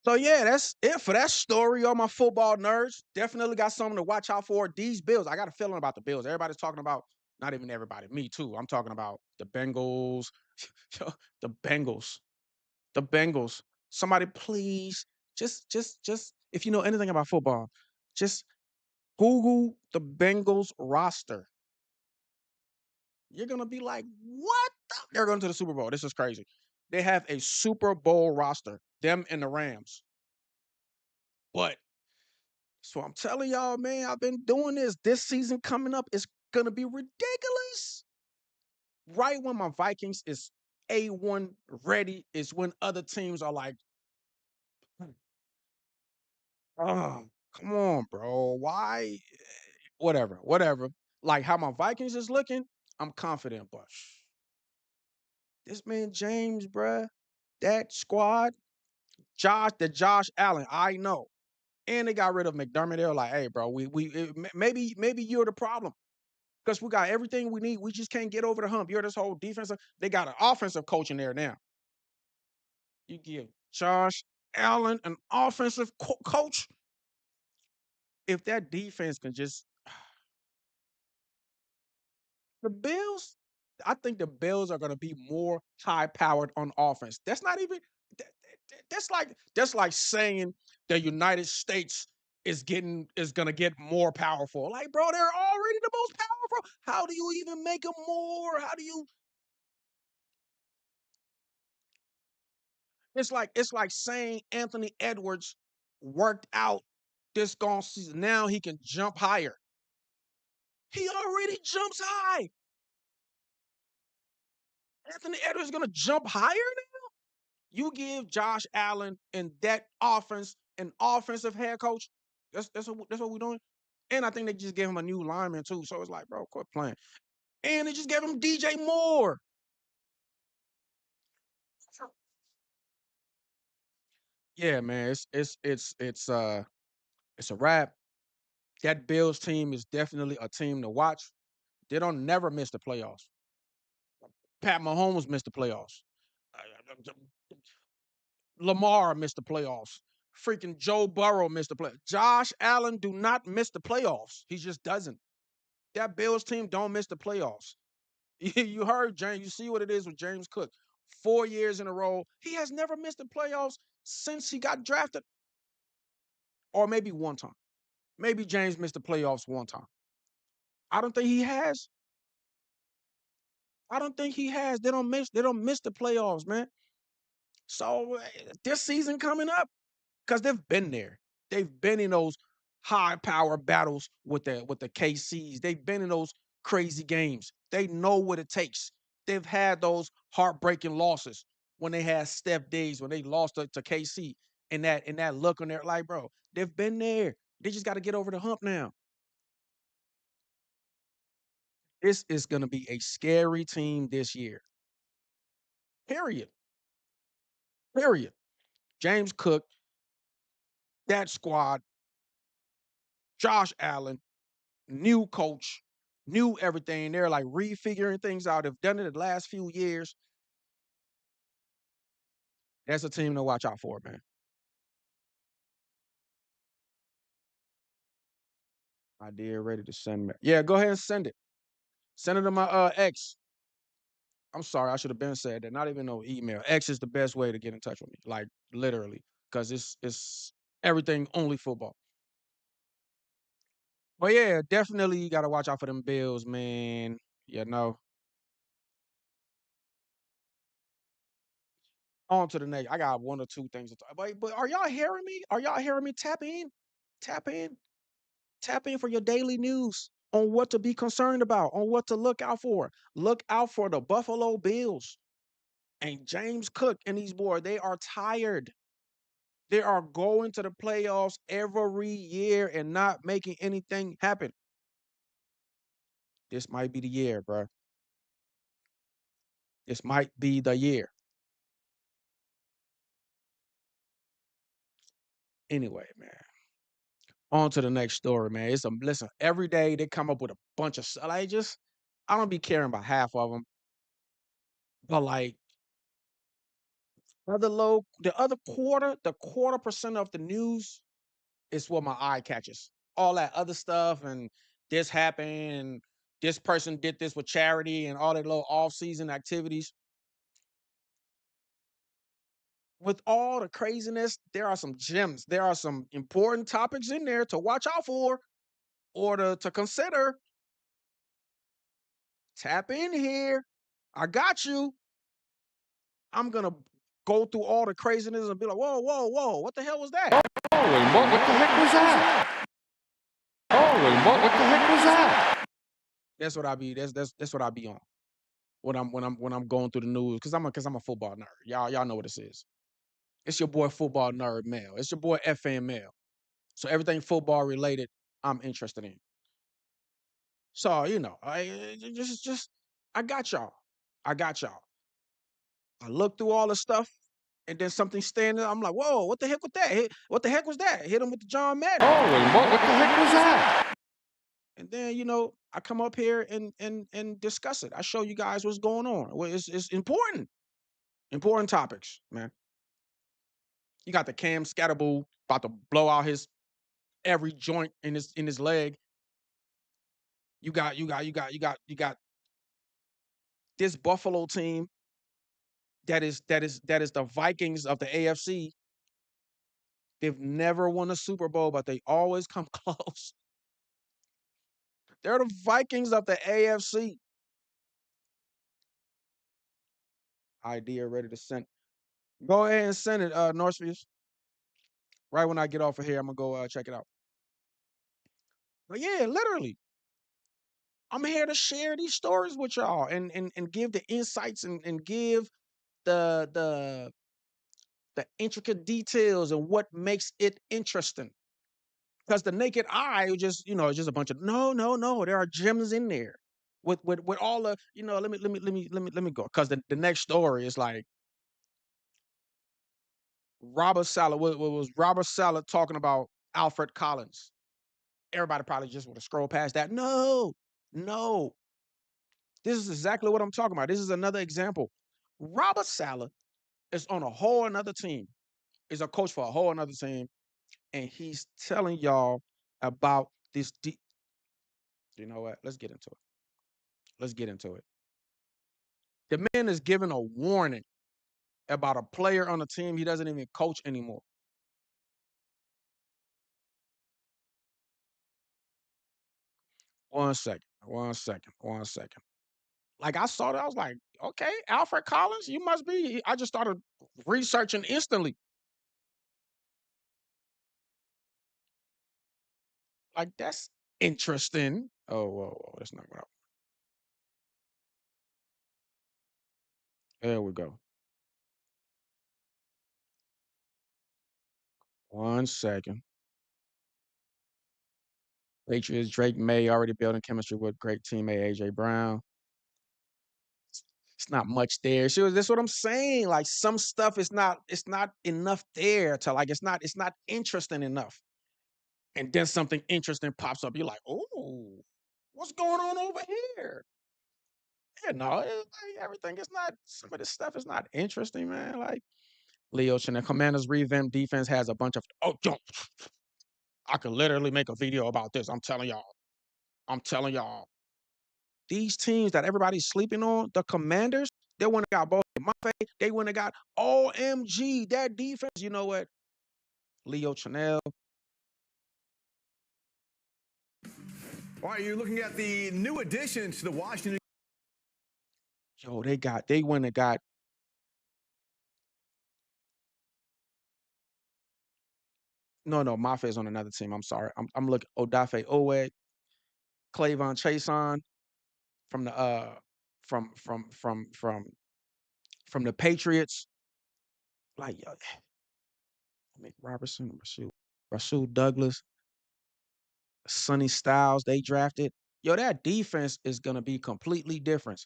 So yeah, that's it for that story, all my football nerds. Definitely got something to watch out for. These Bills, I got a feeling about the Bills. Everybody's talking about, not even everybody, me too. I'm talking about the Bengals, the Bengals. The Bengals. Somebody please, just if you know anything about football, just Google the Bengals roster. You're gonna be like, what? They're going to the Super Bowl. This is crazy. They have a Super Bowl roster, them and the Rams. But so I'm telling y'all, man, I've been doing this. This season coming up is gonna be ridiculous. Right when my Vikings is A1 ready is when other teams are like, oh, come on, bro. Why? Whatever. Like how my Vikings is looking, I'm confident, but this man James, bruh, that squad, Josh Allen, I know. And they got rid of McDermott. They're like, hey, bro, maybe you're the problem. Because we got everything we need. We just can't get over the hump. You're this whole defensive. They got an offensive coach in there now. You give Josh Allen an offensive coach. If that defense can just the Bills, I think the Bills are going to be more high-powered on offense. That's not even that's like saying the United States is going to get more powerful. Like, bro, they're already the most powerful. How do you even make them more? How do you? It's like saying Anthony Edwards worked out this gone season. Now he can jump higher. He already jumps high. Anthony Edwards is going to jump higher now? You give Josh Allen and that offense an offensive head coach. That's what we're doing. And I think they just gave him a new lineman too. So it's like, bro, quit playing. And they just gave him DJ Moore. Yeah, man, it's a wrap. That Bills team is definitely a team to watch. They don't never miss the playoffs. Pat Mahomes missed the playoffs. Lamar missed the playoffs. Freaking Joe Burrow missed the playoffs. Josh Allen do not miss the playoffs. He just doesn't. That Bills team don't miss the playoffs. You heard James. You see what it is with James Cook. 4 years in a row. He has never missed the playoffs since he got drafted. Or maybe one time. Maybe James missed the playoffs one time. I don't think he has. I don't think he has. They don't miss the playoffs, man. So this season coming up, because they've been there. They've been in those high power battles with the KCs. They've been in those crazy games. They know what it takes. They've had those heartbreaking losses when they had Steph Diggs, when they lost to KC, and that look on their like, bro, they've been there. They just got to get over the hump now. This is going to be a scary team this year. Period. Period. James Cook, that squad, Josh Allen, new coach, new everything. They're like refiguring things out. They've done it the last few years. That's a team to watch out for, man. Idea ready to send me. Yeah, go ahead and send it. Send it to my ex. I'm sorry, I should have been said that. Not even no email. X is the best way to get in touch with me, like literally, because it's everything only football. But yeah, definitely you got to watch out for them Bills, man. You know. On to the next. I got one or two things to talk. But are y'all hearing me? Are y'all hearing me? Tap in. Tap in. Tap in for your daily news on what to be concerned about, on what to look out for. Look out for the Buffalo Bills and James Cook and these boys. They are tired. They are going to the playoffs every year and not making anything happen. This might be the year, bro. This might be the year. Anyway, man. On to the next story, man. It's a listen. Every day they come up with a bunch of like just. I don't be caring about half of them, but like the quarter percent of the news is what my eye catches. All that other stuff and this happened and this person did this with charity and all that little off-season activities. With all the craziness, there are some gems. There are some important topics in there to watch out for or to consider. Tap in here. I got you. I'm gonna go through all the craziness and be like, whoa, whoa, whoa, what the hell was that? Holy what the heck was that? Holy what the heck was that? That's what I be. That's what I be on when I'm going through the news because I'm a football nerd. Y'all know what this is. It's your boy football nerd Mel. It's your boy FN Mel. So everything football related, I'm interested in. So you know, just I got y'all. I got y'all. I look through all the stuff, and then something standing. I'm like, whoa, what the heck was that? What the heck was that? Hit him with the John Madden. Holy what the heck was that? And then you know, I come up here and discuss it. I show you guys what's going on. Well, it's important, important topics, man. You got the Cam Scatterboo about to blow out his every joint in his leg. You got this Buffalo team that is the Vikings of the AFC. They've never won a Super Bowl, but they always come close. They're the Vikings of the AFC. Idea ready to send. Go ahead and send it, Northfields. Right when I get off of here, I'm gonna go check it out. But yeah, literally, I'm here to share these stories with y'all and give the insights and give the intricate details and what makes it interesting. Because the naked eye just, you know, it's just a bunch of no. There are gems in there. With all the, you know, let me go. Because the next story is like Robert Saleh. What was Robert Saleh talking about Alfred Collins? Everybody probably just want to scroll past that. No. This is exactly what I'm talking about. This is another example. Robert Saleh is on a whole another team. Is a coach for a whole another team, and he's telling y'all about this. You know what? Let's get into it. Let's get into it. The man is giving a warning about a player on a team he doesn't even coach anymore. One second. One second. Like I saw that, I was like, okay, Alfred Collins, you must be. I just started researching instantly. Like that's interesting. Oh, whoa, that's not what I. There we go. 1 second. Patriots, Drake May already building chemistry with great teammate AJ Brown. It's not much there. That's what I'm saying. Like some stuff is not, it's not enough there to like it's not interesting enough. And then something interesting pops up. You're like, oh, what's going on over here? Yeah, no, like everything is not. Some of this stuff is not interesting, man. Like Leo Chanel, Commanders revamp defense has a bunch of. Oh, yo, I could literally make a video about this. I'm telling y'all. These teams that everybody's sleeping on, the Commanders, they went and got both Mafe, they went and got OMG, that defense. You know what? Leo Chanel. All right, you're looking at the new addition to the Washington. Yo, they went and got. No, Mafe is on another team. I'm sorry. I'm looking. Odafe Oweh, Clavon Chason from the from the Patriots. Like yo, Mick Robertson, Rasul Douglas, Sonny Styles, they drafted. Yo, that defense is gonna be completely different.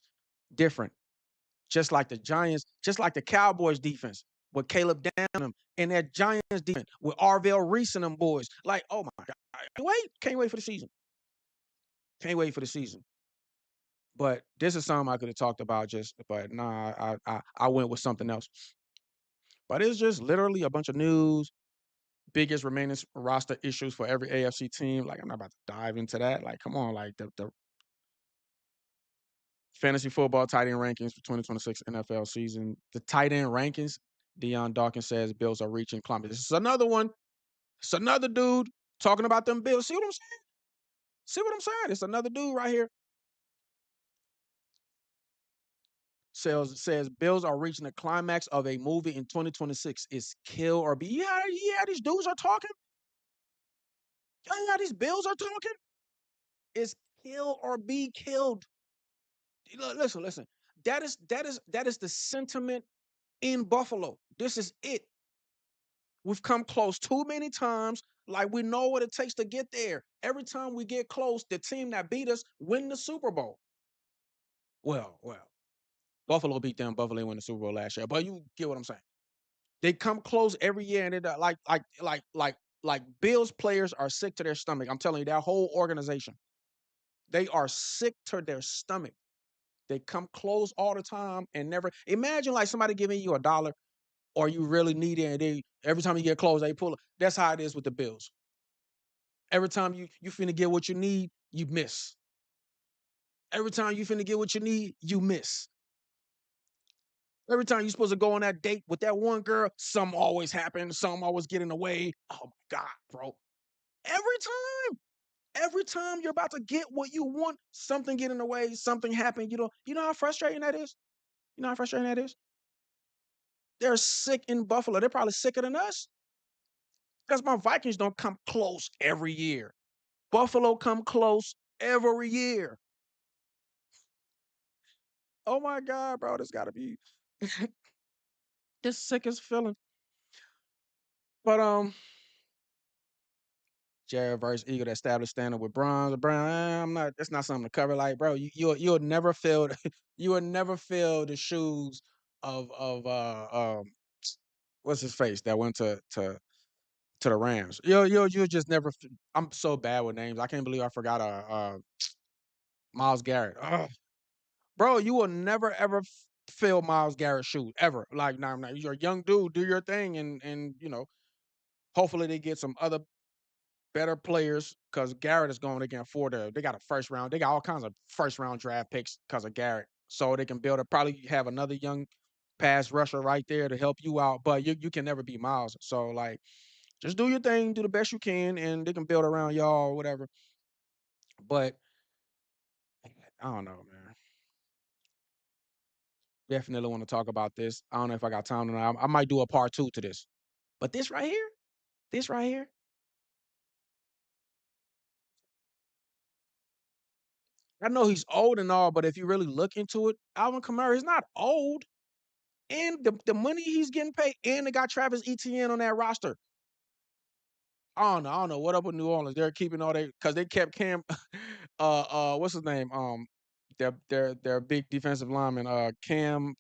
Just like the Giants, just like the Cowboys defense with Caleb Downham and that Giants defense with Arvell Reese and them boys. Like, oh my God. Can't wait for the season. Can't wait for the season. But this is something I could have talked about but nah, I went with something else. But it's just literally a bunch of news, biggest remaining roster issues for every AFC team. Like, I'm not about to dive into that. Like, come on, like the fantasy football tight end rankings for 2026 NFL season. The tight end rankings, Deion Dawkins says Bills are reaching climate. This is another one. It's another dude talking about them Bills. See what I'm saying? It's another dude right here. Says Bills are reaching the climax of a movie in 2026. It's kill or be. Yeah, these dudes are talking. Yeah, these Bills are talking. It's kill or be killed. Listen. That is the sentiment in Buffalo. This is it. We've come close too many times. Like we know what it takes to get there. Every time we get close, the team that beat us win the Super Bowl. Well, Buffalo beat them. Buffalo won the Super Bowl last year. But you get what I'm saying. They come close every year, and it like Bills players are sick to their stomach. I'm telling you, that whole organization, they are sick to their stomach. They come close all the time and never. Imagine like somebody giving you $1 or you really need it, and every time you get close, they pull it. That's how it is with the Bills. Every time you finna get what you need, you miss. Every time you finna get what you need, you miss. Every time you're supposed to go on that date with that one girl, something always happens. Something always get in the way. Oh my God, bro. Every time you're about to get what you want, something get in the way, something happen. You know how frustrating that is? You know how frustrating that is? They're sick in Buffalo. They're probably sicker than us. Because my Vikings don't come close every year. Buffalo come close every year. Oh my God, bro, this gotta be the sickest feeling. But Jared versus Eagle, the established standard with Brown. I'm not. That's not something to cover. Like, bro, you'll never feel. You will never feel the shoes of what's his face that went to the Rams. You'll just never. I'm so bad with names. I can't believe I forgot Myles Garrett. Ugh. Bro, you will never ever feel Myles Garrett's shoes ever. Like, nah, you're a young dude. Do your thing, and hopefully they get some other better players because Garrett is going again for they got a first round. They got all kinds of first round draft picks because of Garrett. So they can probably have another young pass rusher right there to help you out. But you can never be Myles. So like just do your thing, do the best you can, and they can build around y'all or whatever. But I don't know, man. Definitely want to talk about this. I don't know if I got time tonight. I might do a part 2 to this. But this right here, I know he's old and all, but if you really look into it, Alvin Kamara is not old. And the money he's getting paid, and they got Travis Etienne on that roster. I don't know what up with New Orleans. They're keeping all because they kept Cam, what's his name? Their big defensive lineman, Cam,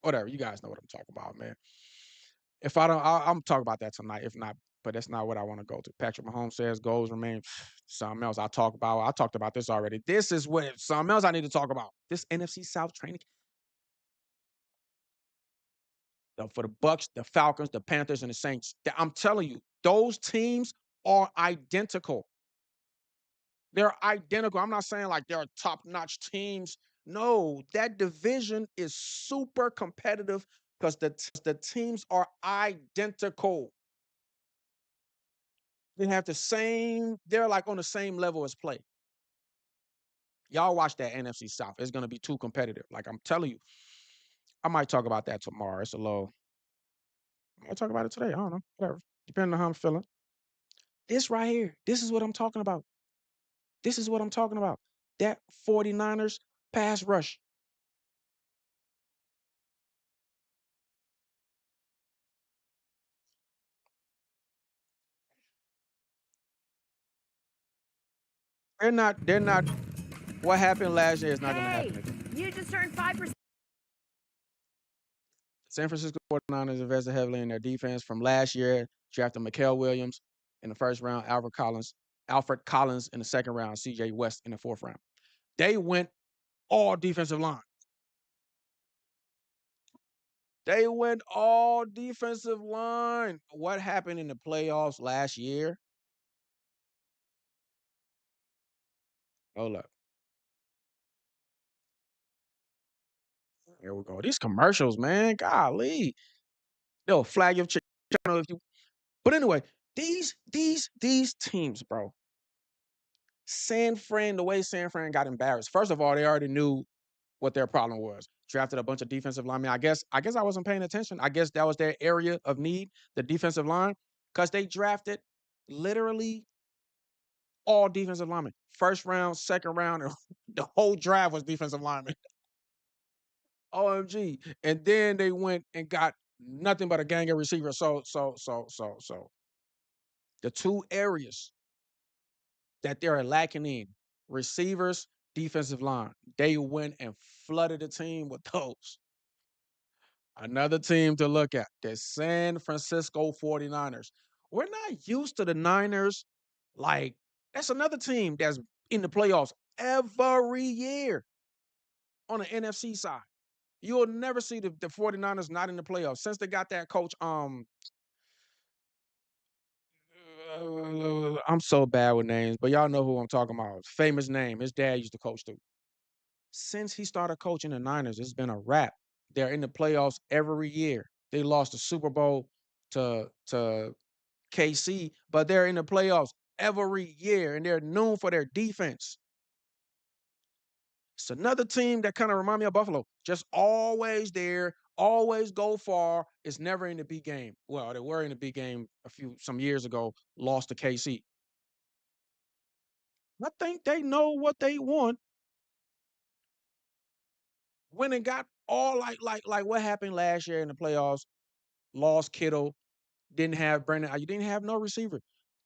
whatever. You guys know what I'm talking about, man. If I don't, I'm talking about that tonight. If not, but that's not what I want to go to. Patrick Mahomes says goals remain something else. I talked about this already. This is what something else I need to talk about. This NFC South training. For the Bucks, the Falcons, the Panthers, and the Saints. I'm telling you, those teams are identical. They're identical. I'm not saying like they're top-notch teams. No, that division is super competitive because the teams are identical. They have they're like on the same level as play. Y'all watch that NFC South. It's going to be too competitive. Like I'm telling you, I might talk about that tomorrow. It's a low. I might talk about it today. I don't know. Whatever. Depending on how I'm feeling. This right here, this is what I'm talking about. This is what I'm talking about. That 49ers pass rush. They're not. What happened last year is not going to happen again. You just turned 5%. San Francisco 49ers invested heavily in their defense from last year, drafted Mikael Williams in the first round, Alfred Collins in the second round, CJ West in the fourth round. They went all defensive line. They went all defensive line. What happened in the playoffs last year? Hold up. Here we go. These commercials, man. Golly. They'll flag your channel if you. But anyway, these teams, bro. the way San Fran got embarrassed. First of all, they already knew what their problem was. Drafted a bunch of defensive linemen. I guess I wasn't paying attention. I guess that was their area of need, the defensive line, because they drafted literally all defensive linemen. First round, second round, and the whole draft was defensive linemen. OMG. And then they went and got nothing but a gang of receivers. So. The two areas that they're lacking in, receivers, defensive line. They went and flooded the team with those. Another team to look at, the San Francisco 49ers. We're not used to the Niners. Like, that's another team that's in the playoffs every year on the NFC side. You'll never see the 49ers not in the playoffs since they got that coach. I'm so bad with names, but y'all know who I'm talking about. Famous name. His dad used to coach too. Since he started coaching the Niners, it's been a wrap. They're in the playoffs every year. They lost the Super Bowl to KC, but they're in the playoffs every year, and they're known for their defense. It's another team that kind of remind me of Buffalo. Just always there, always go far. It's never in the big game. Well, they were in the big game some years ago, lost to KC. I think they know what they want. When it got all like what happened last year in the playoffs, lost Kittle, didn't have Brandon. You didn't have no receiver.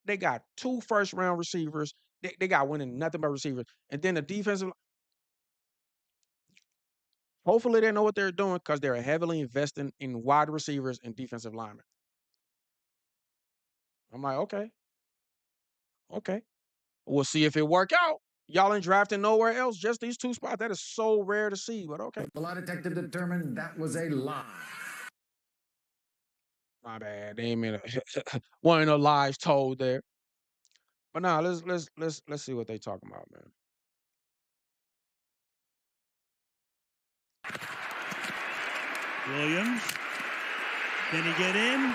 They got 2 first-round receivers. They got winning nothing but receivers. And then the defensive. Hopefully they know what they're doing because they're heavily investing in wide receivers and defensive linemen. I'm like, okay. We'll see if it work out. Y'all ain't drafting nowhere else, just these 2 spots. That is so rare to see, but okay. The lie detector determined that was a lie. My bad. They ain't mean one of no lies told there. But now let's see what they talking about, man. Williams, can he get in?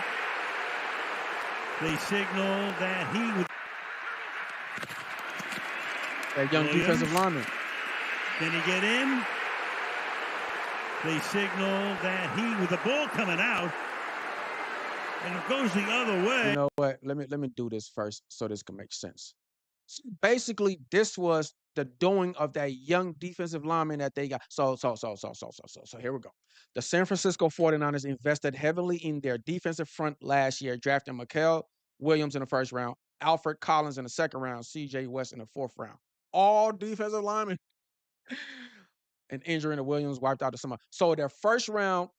They signal that he would. That young defensive lineman. Can he get in? They signal that he, with the ball coming out, and it goes the other way. You know what? Let me do this first so this can make sense. So basically, this was the doing of that young defensive lineman that they got. So here we go. The San Francisco 49ers invested heavily in their defensive front last year, drafting Mikael Williams in the first round, Alfred Collins in the second round, CJ West in the fourth round. All defensive linemen. And injuring the Williams wiped out the summer. So their first round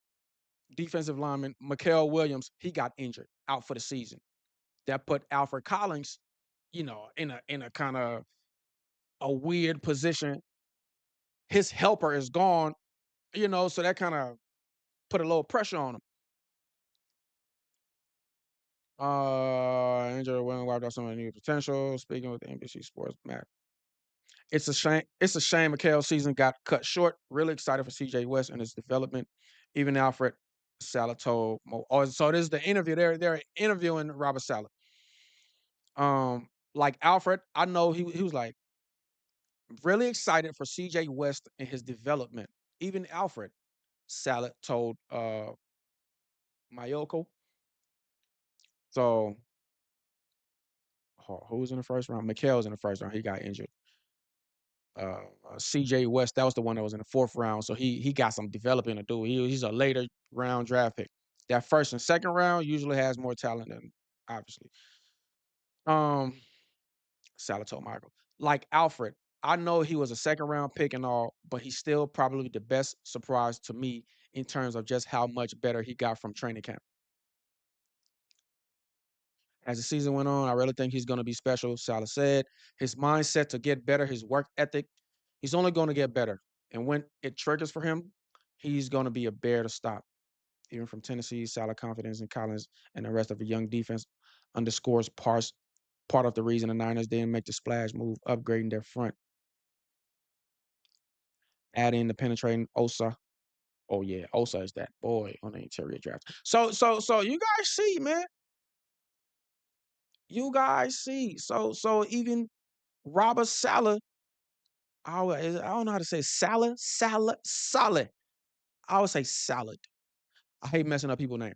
defensive lineman, Mikael Williams, he got injured out for the season. That put Alfred Collins, in a kind of a weird position. His helper is gone, so that kind of put a little pressure on him. Injured Williams wiped out some of the new potential. Speaking with the NBC Sports Matt. It's a shame. It's a shame Mikael's season got cut short. Really excited for CJ West and his development. Even Alfred Saleh told Mo. Oh, so this is the interview. They're interviewing Robert Saleh. Like Alfred, I know he was like really excited for CJ West and his development. Even Alfred Saleh told Mayoko. So who was in the first round? Mikael's in the first round. He got injured. CJ West, that was the one that was in the fourth round. So he got some developing to do. He's a later round draft pick. That first and second round usually has more talent than obviously. Saleh told Michael. Like Alfred, I know he was a second round pick and all, but he's still probably the best surprise to me in terms of just how much better he got from training camp. As the season went on, I really think he's going to be special, Saleh said. His mindset to get better, his work ethic, he's only going to get better. And when it triggers for him, he's going to be a bear to stop. Even from Tennessee, Saleh confidence in Collins and the rest of the young defense underscores part of the reason the Niners didn't make the splash move, upgrading their front. Add in the penetrating Osa. Oh yeah, Osa is that boy on the interior draft. So you guys see, man. You guys see. So even Robert Saleh, I don't know how to say Saleh. I would say salad. I hate messing up people's names.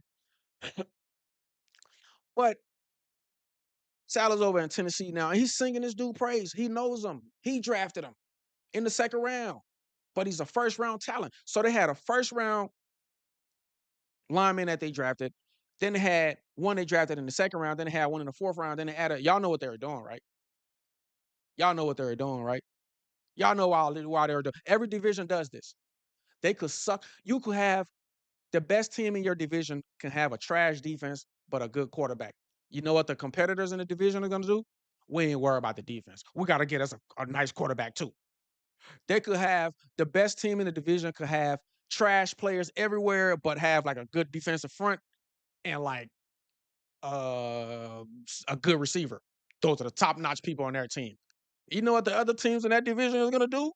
But Saleh's over in Tennessee now, and he's singing this dude praise. He knows him. He drafted him in the second round, but he's a first round talent. So they had a first round lineman that they drafted. Then they had one they drafted in the second round. Then they had one in the fourth round. Then they added. Y'all know what they were doing, right? Y'all know what they were doing, right? Y'all know why they were doing. Every division does this. They could suck. You could have the best team in your division can have a trash defense, but a good quarterback. You know what the competitors in the division are going to do? We ain't worried about the defense. We got to get us a nice quarterback too. They could have the best team in the division could have trash players everywhere, but have like a good defensive front and like a good receiver. Those are the top-notch people on their team. You know what the other teams in that division is going to do?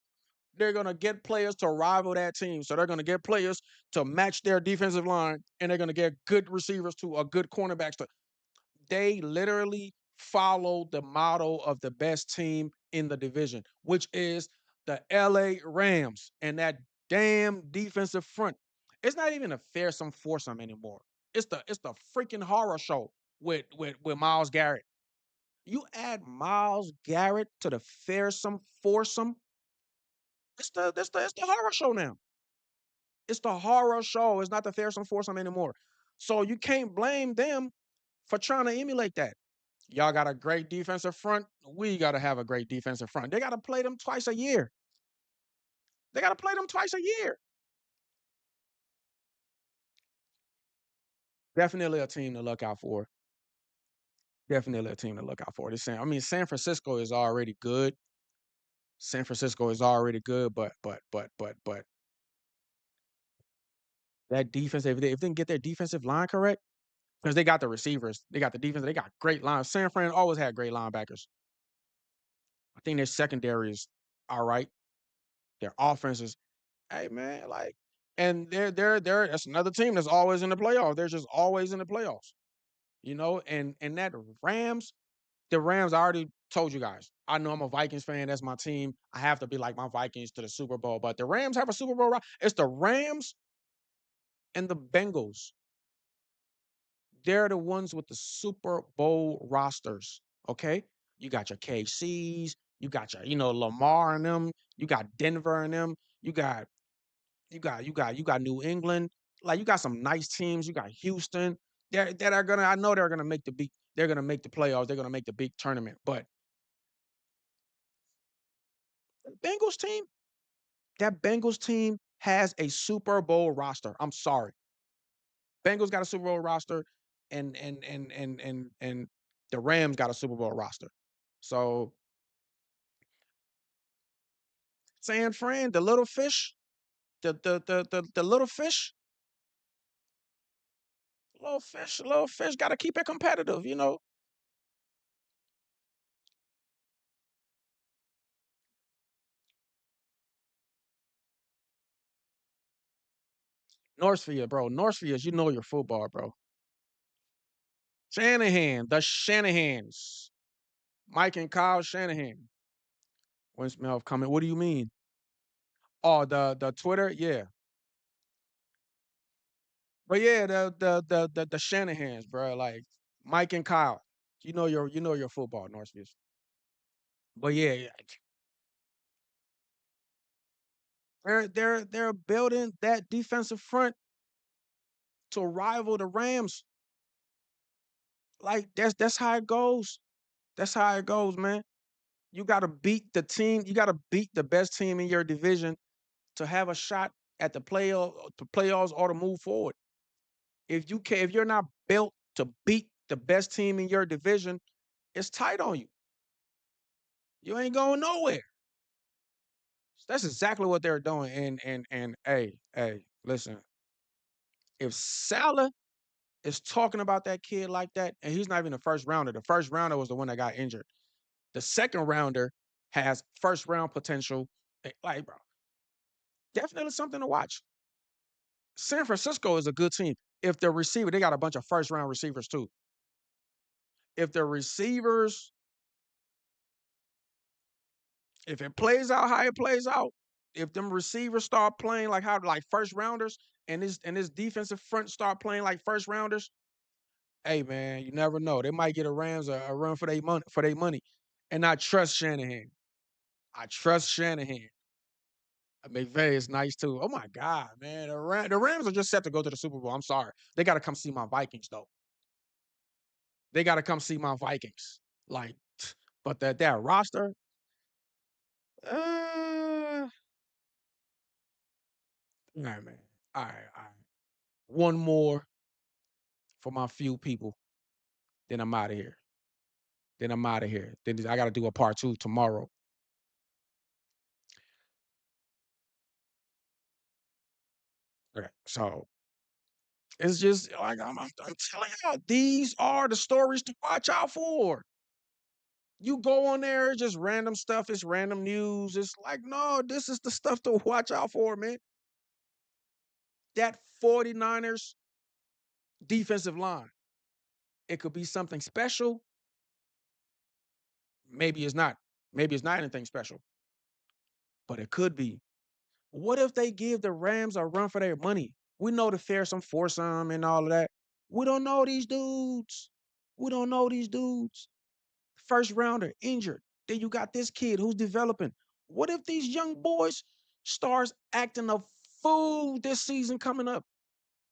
They're going to get players to rival that team. So they're going to get players to match their defensive line, and they're going to get good receivers to a good cornerbacks to. They literally follow the model of the best team in the division, which is the LA Rams and that damn defensive front. It's not even a fearsome foursome anymore. It's the freaking horror show with Myles Garrett. You add Myles Garrett to the fearsome foursome, it's the horror show now. It's the horror show. It's not the fearsome foursome anymore. So you can't blame them for trying to emulate that. Y'all got a great defensive front. We got to have a great defensive front. They got to play them twice a year. Definitely a team to look out for. San Francisco is already good. But that defense, if they didn't get their defensive line correct, because they got the receivers, they got the defense, they got great lines. San Fran always had great linebackers. I think their secondary is all right. Their offense is, hey man, and they're that's another team that's always in the playoffs. They're just always in the playoffs. And that the Rams already Told you guys. I know I'm a Vikings fan. That's my team. I have to be like my Vikings to the Super Bowl. But the Rams have a Super Bowl. It's the Rams and the Bengals. They're the ones with the Super Bowl rosters. Okay, you got your KCs. You got your, Lamar and them. You got Denver and them. You got New England. Like, you got some nice teams. You got Houston. I know they're gonna make they're gonna make the playoffs. They're gonna make the big tournament. But the that Bengals team has a Super Bowl roster. I'm sorry. Bengals got a Super Bowl roster, and the Rams got a Super Bowl roster. So San Fran, the little fish, the little fish, little fish got to keep it competitive, Northfield, bro. Northfield, you know your football, bro. Shanahan, the Shanahans. Mike and Kyle Shanahan. When's Mel coming? What do you mean? Oh, the Twitter, yeah. But yeah, the Shanahans, bro. Like Mike and Kyle. You know your football, Northfield. But yeah, they're building that defensive front to rival the Rams. Like that's how it goes. That's how it goes, man. You got to beat the team. You got to beat the best team in your division to have a shot at the playoffs or to move forward. If you're not built to beat the best team in your division, it's tight on you. You ain't going nowhere. That's exactly what they're doing. And hey, listen. If Salah is talking about that kid like that, and he's not even the first rounder. The first rounder was the one that got injured. The second rounder has first round potential. Like, bro, definitely something to watch. San Francisco is a good team. If the receiver, they got a bunch of first round receivers too. If the receivers, if it plays out how it plays out, if them receivers start playing like first rounders, and this defensive front start playing like first rounders, hey man, you never know. They might get a Rams a run for their money. And I trust Shanahan. I trust Shanahan. McVay is nice too. Oh my God, man. The Rams are just set to go to the Super Bowl. I'm sorry. They got to come see my Vikings, though. They got to come see my Vikings. Like, but that roster, all right, man. All right. One more for my few people. Then I'm out of here. Then I got to do a part 2 tomorrow. Okay, so it's just like I'm telling y'all, these are the stories to watch out for. You go on there, it's just random stuff, it's random news. It's like, no, this is the stuff to watch out for, man. That 49ers defensive line. It could be something special. Maybe it's not. Maybe it's not anything special. But it could be. What if they give the Rams a run for their money? We know the fearsome foursome and all of that. We don't know these dudes. First rounder injured. Then you got this kid who's developing. What if these young boys starts acting a fool this season coming up?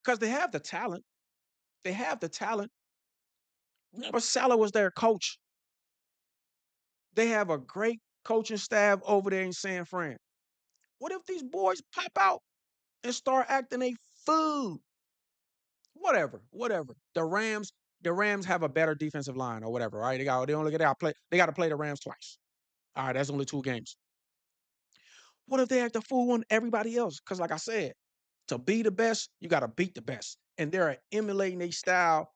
Because they have the talent. Remember, Salah was their coach. They have a great coaching staff over there in San Fran. What if these boys pop out and start acting a fool? Whatever. The Rams have a better defensive line or whatever, right? They got to play the Rams twice. All right, that's only 2 games. What if they act a fool on everybody else? Because like I said, to be the best, you got to beat the best, and they're emulating their style.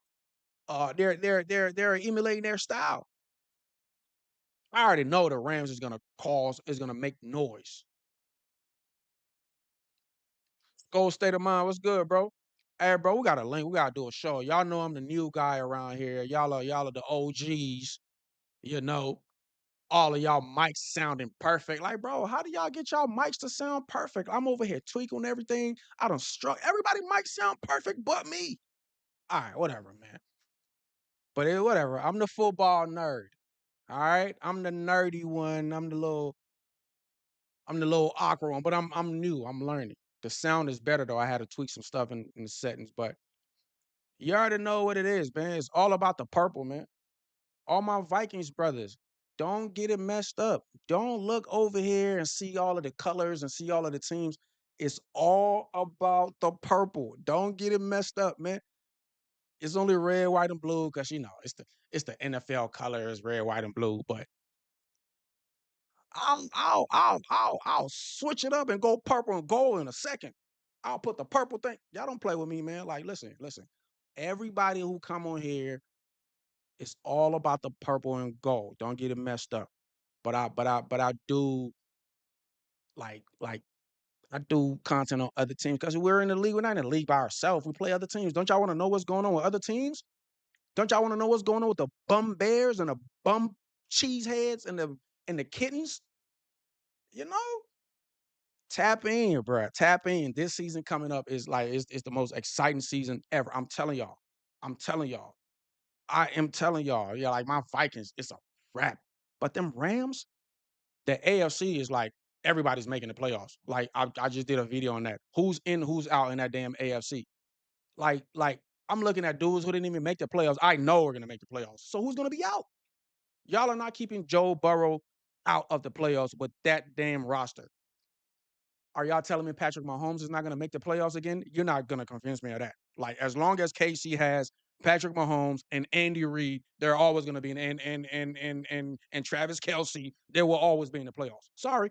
They're emulating their style. I already know the Rams is gonna make noise. Gold State of Mind, what's good, bro? Hey, bro, we got a link. We gotta do a show. Y'all know I'm the new guy around here. Y'all are the OGs. You know, all of y'all mics sounding perfect. Like, bro, how do y'all get y'all mics to sound perfect? I'm over here tweaking everything. I done struck. Everybody mics sound perfect but me. All right, whatever, man. But whatever. I'm the football nerd. All right. I'm the nerdy one. I'm the little awkward one, but I'm new. I'm learning. The sound is better though. I had to tweak some stuff in the settings, but you already know what it is, man. It's all about the purple, man. All my Vikings brothers, don't get it messed up. Don't look over here and see all of the colors and see all of the teams. It's all about the purple. Don't get it messed up, man. It's only red, white, and blue because you know it's the NFL colors, red, white, and blue. But I'll switch it up and go purple and gold in a second. I'll put the purple thing. Y'all don't play with me, man. Like, listen. Everybody who come on here, it's all about the purple and gold. Don't get it messed up. But I do like I do content on other teams because we're in the league. We're not in the league by ourselves. We play other teams. Don't y'all want to know what's going on with other teams? Don't y'all want to know what's going on with the bum bears and the bum cheeseheads and the kittens? You know? Tap in, bruh. Tap in. This season coming up is like it's the most exciting season ever. I'm telling y'all. I'm telling y'all. I am telling y'all. Yeah, like my Vikings, it's a wrap. But them Rams, the AFC is like everybody's making the playoffs. Like I just did a video on that. Who's in, who's out in that damn AFC? Like I'm looking at dudes who didn't even make the playoffs. I know we're gonna make the playoffs. So who's gonna be out? Y'all are not keeping Joe Burrow out of the playoffs with that damn roster. Are y'all telling me Patrick Mahomes is not going to make the playoffs again? You're not going to convince me of that. Like, as long as KC has Patrick Mahomes and Andy Reid, they're always going to be in, and Travis Kelce, they will always be in the playoffs. Sorry.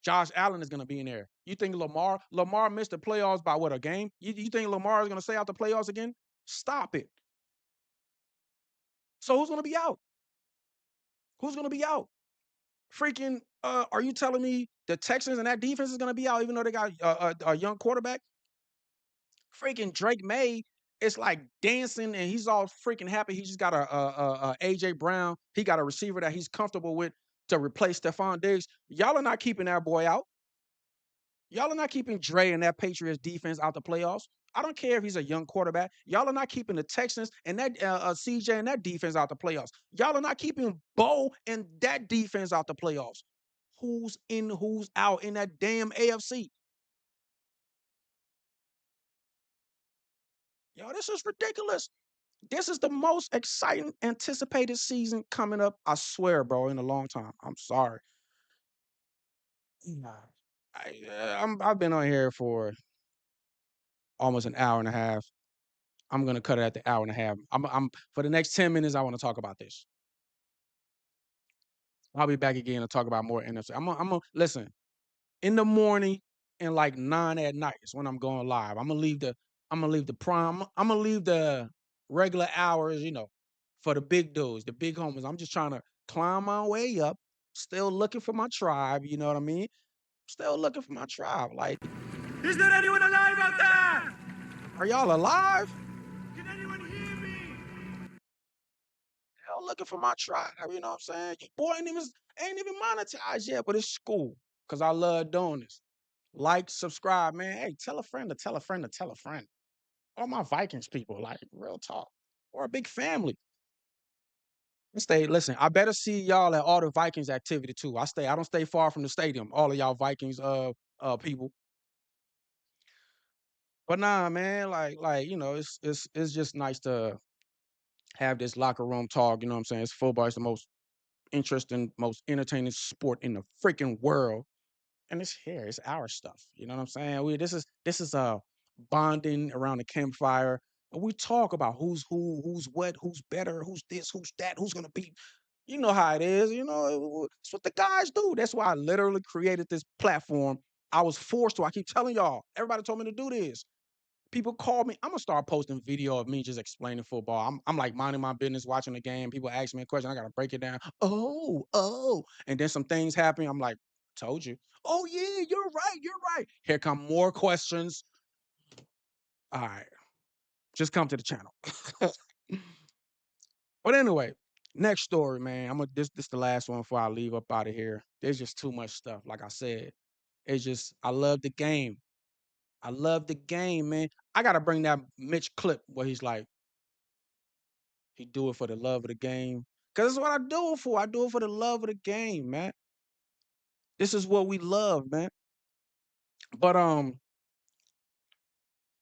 Josh Allen is going to be in there. You think Lamar missed the playoffs by what, a game? You think Lamar is going to stay out the playoffs again? Stop it. So who's going to be out? Who's going to be out? Freaking, are you telling me the Texans and that defense is going to be out even though they got a young quarterback? Freaking Drake May is like dancing and he's all freaking happy. He just got a AJ Brown. He got a receiver that he's comfortable with to replace Stephon Diggs. Y'all are not keeping that boy out. Y'all are not keeping Dre and that Patriots defense out the playoffs. I don't care if he's a young quarterback. Y'all are not keeping the Texans and that CJ and that defense out the playoffs. Y'all are not keeping Bo and that defense out the playoffs. Who's in, who's out in that damn AFC? Yo, this is ridiculous. This is the most exciting, anticipated season coming up, I swear, bro, in a long time. I'm sorry. Nah. I've been on here for almost an hour and a half. I'm gonna cut it at the hour and a half. I'm for the next 10 minutes. I want to talk about this. I'll be back again to talk about more NFC. I'm gonna listen in the morning and like 9 at night is when I'm going live. I'm gonna leave the prime. I'm gonna leave the regular hours, you know, for the big dudes, the big homies. I'm just trying to climb my way up. Still looking for my tribe. You know what I mean? Still looking for my tribe. Like, Is there anyone alive out there? are y'all alive? Can anyone hear me? Hell, looking for my tribe. You know what I'm saying? Your boy ain't even monetized yet, but it's cool because I love doing this. Like, subscribe, man. Hey, tell a friend to tell a friend to tell a friend. All my Vikings people, like real talk. Or a big family. Listen, I better see y'all at all the Vikings activity too. I don't stay far from the stadium. All of y'all Vikings people. But nah, man, like, you know, it's just nice to have this locker room talk, you know what I'm saying? It's football, it's the most interesting, most entertaining sport in the freaking world. And it's here, it's our stuff. You know what I'm saying? This is bonding around the campfire. And we talk about who's who, who's what, who's better, who's this, who's that, who's gonna be. You know how it is. You know, it's what the guys do. That's why I literally created this platform. I was forced to. I keep telling y'all. Everybody told me to do this. People call me. I'm gonna start posting video of me just explaining football. I'm like minding my business, watching the game. People ask me a question. I gotta break it down. Oh, and then some things happen. I'm like, told you. Oh yeah, you're right. You're right. Here come more questions. All right, just come to the channel. But anyway, Next story, man. This the last one before I leave up out of here. There's just too much stuff. Like I said, it's just I love the game. I love the game, man. I gotta bring that Mitch clip where he's like, he do it for the love of the game. Cause that's what I do it for. I do it for the love of the game, man. This is what we love, man. But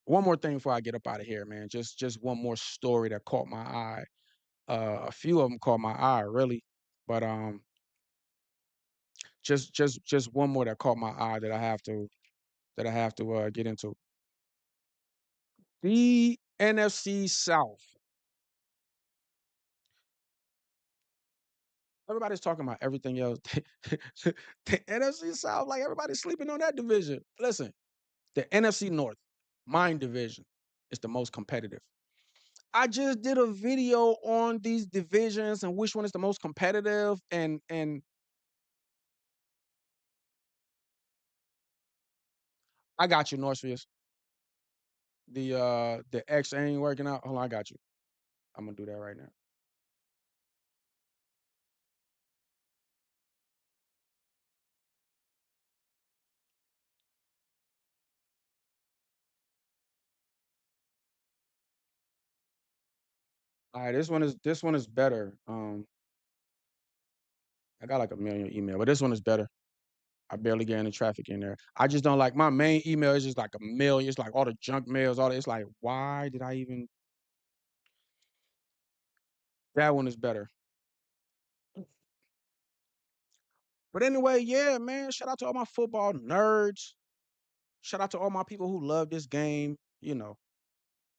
one more thing before I get up out of here, man. Just one more story that caught my eye. A few of them caught my eye, really. But just one more that caught my eye that I have to get into. The NFC South. Everybody's talking about everything else. The NFC South, like everybody's sleeping on that division. Listen, the NFC North, mine division, is the most competitive. I just did a video on these divisions and which one is the most competitive and I got you, Northfields. The X ain't working out. Hold on, I got you. I'm gonna do that right now. All right, this one is better. I got like a million email, but this one is better. I barely get any traffic in there. I just don't like my main email is just like a million. It's like all the junk mails, all that. It's like, why did I even? That one is better. But anyway, yeah, man. Shout out to all my football nerds. Shout out to all my people who love this game. You know,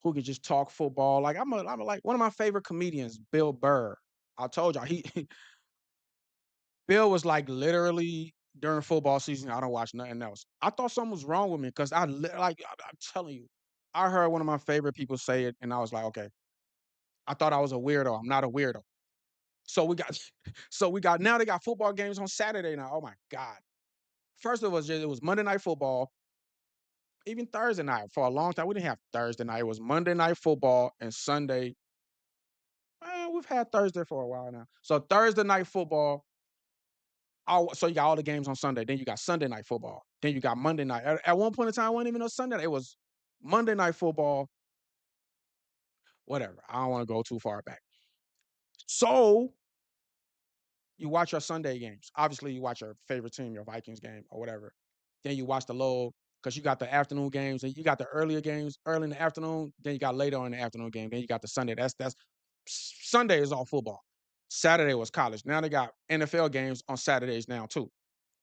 who can just talk football. Like I'm like one of my favorite comedians, Bill Burr. I told y'all he Bill was like literally during football season. I don't watch nothing else. I thought something was wrong with me because I'm telling you, I heard one of my favorite people say it, and I was like, okay, I thought I was a weirdo. I'm not a weirdo. So we got, so we got now they got football games on Saturday now. Oh my god! First it was Monday Night Football, even Thursday night for a long time. We didn't have Thursday night. It was Monday Night Football and Sunday. We've had Thursday for a while now. So Thursday Night Football. So you got all the games on Sunday. Then you got Sunday Night Football. Then you got Monday night. At one point in time, it wasn't even no Sunday night. It was Monday Night Football. Whatever. I don't want to go too far back. So you watch your Sunday games. Obviously, you watch your favorite team, your Vikings game or whatever. Then you watch the low because you got the afternoon games and you got the earlier games early in the afternoon. Then you got later on in the afternoon game. Then you got the Sunday. That's Sunday is all football. Saturday was college. Now they got NFL games on Saturdays now too.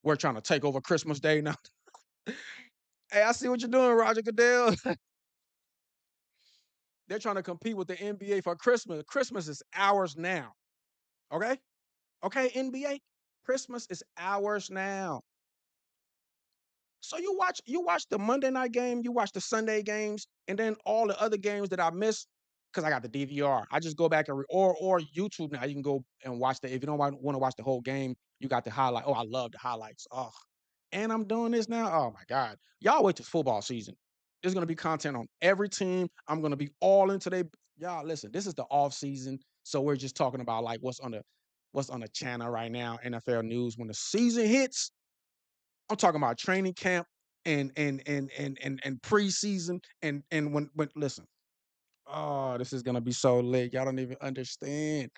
We're trying to take over Christmas Day now. Hey, I see what you're doing, Roger Goodell. They're trying to compete with the NBA for Christmas. Christmas is ours now. Okay? Okay, NBA. Christmas is ours now. So you watch the Monday night game, you watch the Sunday games, and then all the other games that I missed because I got the DVR. I just go back and or YouTube now. You can go and watch the if you don't want to watch the whole game, you got the highlight. Oh, I love the highlights. Oh, and I'm doing this now. Oh my God. Y'all wait till football season. There's gonna be content on every team. I'm gonna be all into they y'all listen, this is the off season. So we're just talking about like what's on the channel right now, NFL news. When the season hits, I'm talking about training camp and preseason and when listen, oh, this is gonna be so lit. Y'all don't even understand.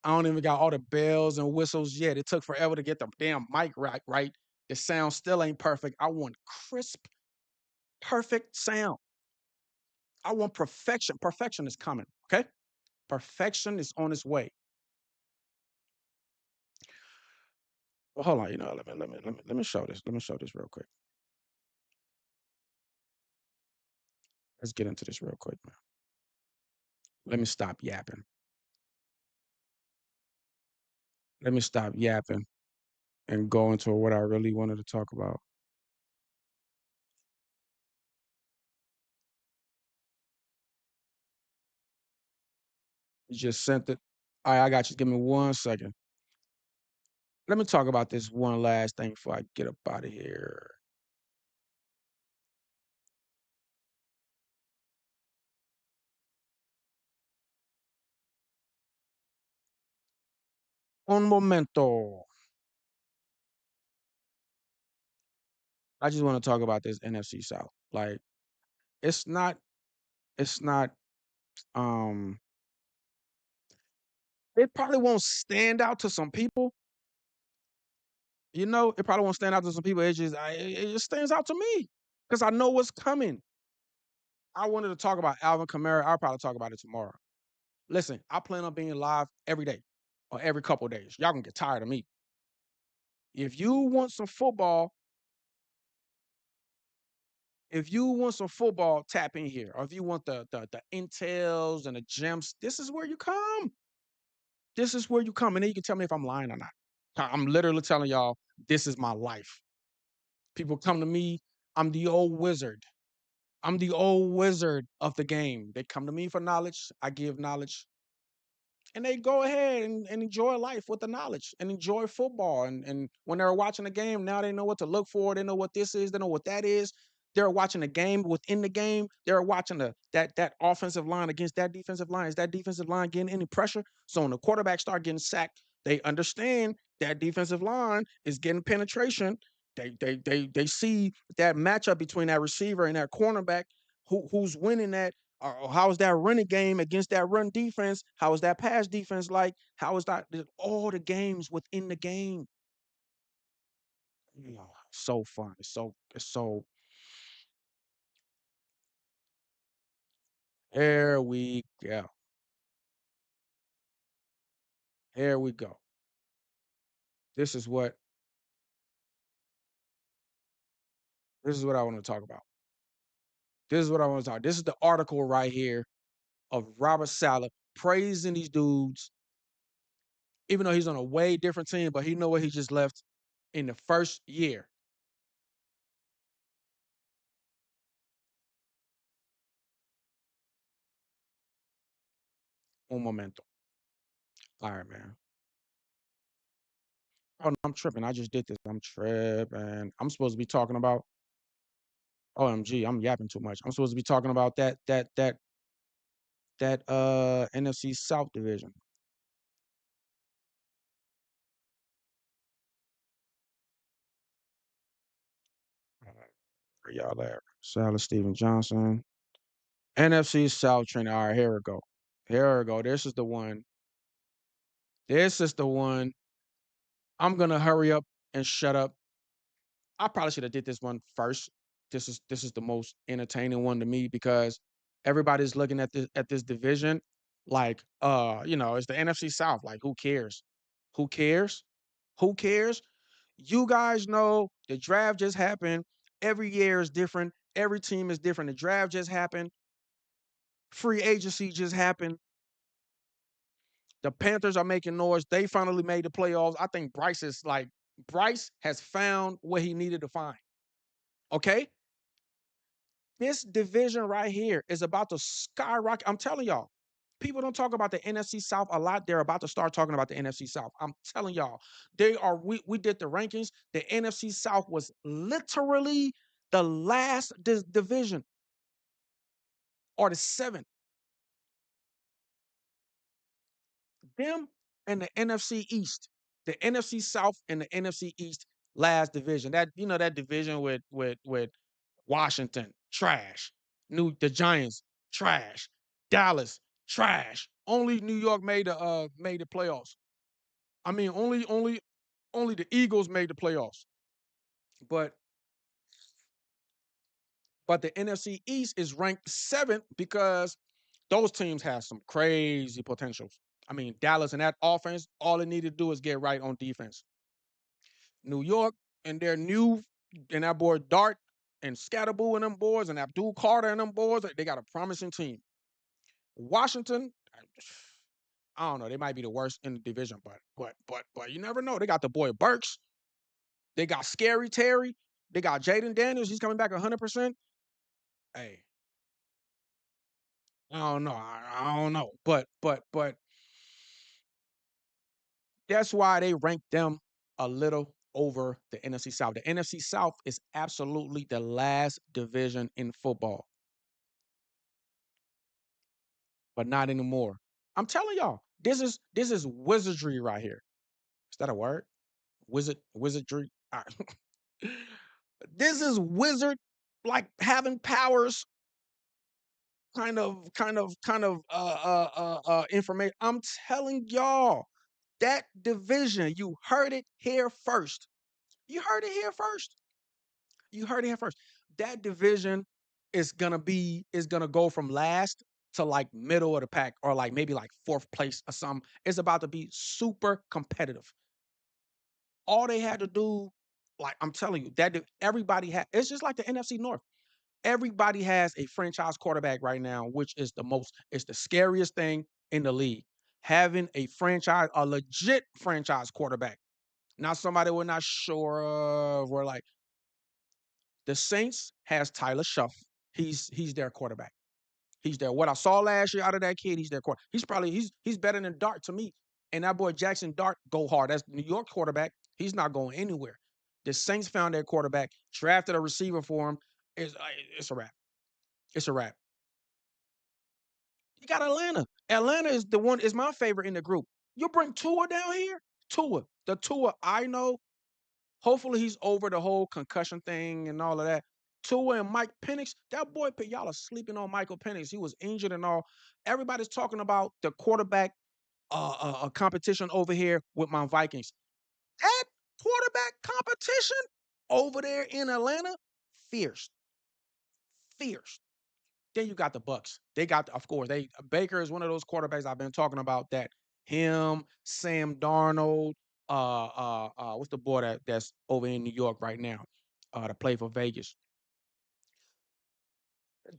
I don't even got all the bells and whistles yet. It took forever to get the damn mic right. The sound still ain't perfect. I want crisp, perfect sound. I want perfection. Perfection is coming. Okay? Perfection is on its way. Well, hold on. You know, let me show this. Let me show this real quick. Let's get into this real quick, man. Let me stop yapping. Let me stop yapping and go into what I really wanted to talk about. You just sent it. All right, I got you. Give me 1 second. Let me talk about this one last thing before I get up out of here. Un momento. I just want to talk about this NFC South. Like, it's not, it's not, um, it probably won't stand out to some people. You know, it probably won't stand out to some people. It just stands out to me because I know what's coming. I wanted to talk about Alvin Kamara. I'll probably talk about it tomorrow. Listen, I plan on being live every day or every couple of days. Y'all can get tired of me. If you want some football, tap in here. Or if you want the intels and the gems, this is where you come. This is where you come. And then you can tell me if I'm lying or not. I'm literally telling y'all, this is my life. People come to me, I'm the old wizard. I'm the old wizard of the game. They come to me for knowledge. I give knowledge. And they go ahead and enjoy life with the knowledge and enjoy football. And when they're watching the game, now they know what to look for. They know what this is. They know what that is. They're watching the game within the game. They're watching that offensive line against that defensive line. Is that defensive line getting any pressure? So when the quarterback start getting sacked, they understand that defensive line is getting penetration. They see that matchup between that receiver and that cornerback. Who's winning that? Or how is that running game against that run defense? How is that pass defense like? How is that all the games within the game? So fun. It's so here we go. Here we go. This is what I want to talk about. This is what I want to talk. This is the article right here of Robert Saleh praising these dudes, even though he's on a way different team, but he know what he just left in the first year. Un momento. All right, man. Oh, no, I'm tripping. I just did this. I'm tripping. I'm supposed to be talking about OMG. I'm yapping too much. I'm supposed to be talking about that NFC South division. For y'all there. Saleh Steven Johnson. NFC South training. All right, here we go. Here we go. This is the one. This is the one. I'm gonna hurry up and shut up. I probably should have did this one first. This is the most entertaining one to me because everybody's looking at this division like it's the NFC South. Like, who cares? Who cares? Who cares? You guys know the draft just happened. Every year is different. Every team is different. The draft just happened. Free agency just happened. The Panthers are making noise. They finally made the playoffs. I think Bryce has found what he needed to find. Okay? This division right here is about to skyrocket. I'm telling y'all, people don't talk about the NFC South a lot. They're about to start talking about the NFC South. I'm telling y'all, we did the rankings. The NFC South was literally the last division or the seventh. Them and the NFC East. The NFC South and the NFC East last division. That division with Washington, trash. The Giants, trash. Dallas, trash. Only New York made the playoffs. I mean, only the Eagles made the playoffs. But the NFC East is ranked 7th because those teams have some crazy potentials. I mean, Dallas and that offense, all they need to do is get right on defense. New York and that boy Dart and Scatterboo and them boys and Abdul Carter and them boys, they got a promising team. Washington, I don't know, they might be the worst in the division, but you never know. They got the boy Burks. They got Scary Terry. They got Jaden Daniels. He's coming back 100%. Hey, I don't know. I don't know. But that's why they rank them a little over the NFC South. The NFC South is absolutely the last division in football. But not anymore. I'm telling y'all, this is wizardry right here. Is that a word? Wizardry. All right. This is wizard, like having powers, kind of information. I'm telling y'all, that division, you heard it here first. You heard it here first. You heard it here first. That division is gonna go from last to like middle of the pack, or like maybe like fourth place or something. It's about to be super competitive. All they had to do, like I'm telling you, everybody had. It's just like the NFC North. Everybody has a franchise quarterback right now, which is it's the scariest thing in the league. Having a legit franchise quarterback, not somebody we're not sure of. We're like, the Saints has Tyler Shuff. He's their quarterback. He's there. What I saw last year out of that kid, he's their quarterback. He's better than Dart to me. And that boy Jackson Dart go hard. That's New York quarterback. He's not going anywhere. The Saints found their quarterback, drafted a receiver for him. It's a wrap. It's a wrap. You got Atlanta. Atlanta is my favorite in the group. You bring Tua down here? The Tua I know. Hopefully he's over the whole concussion thing and all of that. Tua and Mike Penix, that boy, y'all are sleeping on Michael Penix. He was injured and all. Everybody's talking about the quarterback competition over here with my Vikings. That quarterback competition over there in Atlanta, fierce. Then you got the Bucks. Of course, Baker is one of those quarterbacks I've been talking about. That him, Sam Darnold, what's the boy that's over in New York right now, to play for Vegas.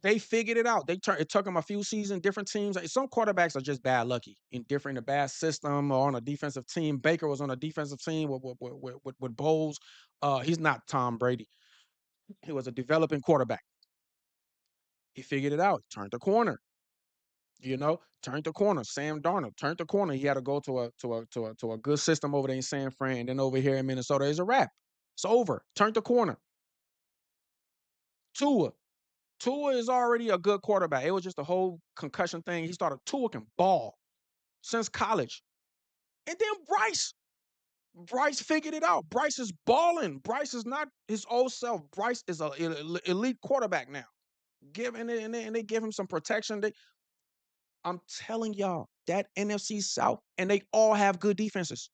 They figured it out. It took them a few seasons, different teams. Some quarterbacks are just bad lucky in a bad system or on a defensive team. Baker was on a defensive team with Bowles. He's not Tom Brady. He was a developing quarterback. He figured it out. Turned the corner. Turned the corner. Sam Darnold turned the corner. He had to go to a good system over there in San Fran. And then over here in Minnesota is a wrap. It's over. Turned the corner. Tua is already a good quarterback. It was just a whole concussion thing. Tua can ball since college. And then Bryce figured it out. Bryce is balling. Bryce is not his old self. Bryce is an elite quarterback now. And they give him some protection. I'm telling y'all, that NFC South, and they all have good defenses.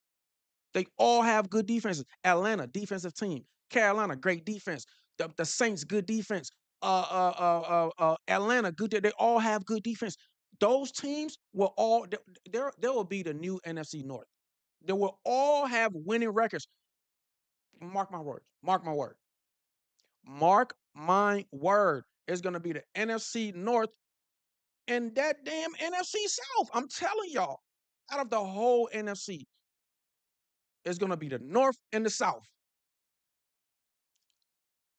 Atlanta, defensive team. Carolina, great defense. The Saints, good defense. Atlanta, good. They all have good defense. Those teams there will be the new NFC North. They will all have winning records. Mark my word. Mark my word. Mark my word. It's going to be the NFC North and that damn NFC South. I'm telling y'all, out of the whole NFC, it's going to be the North and the South.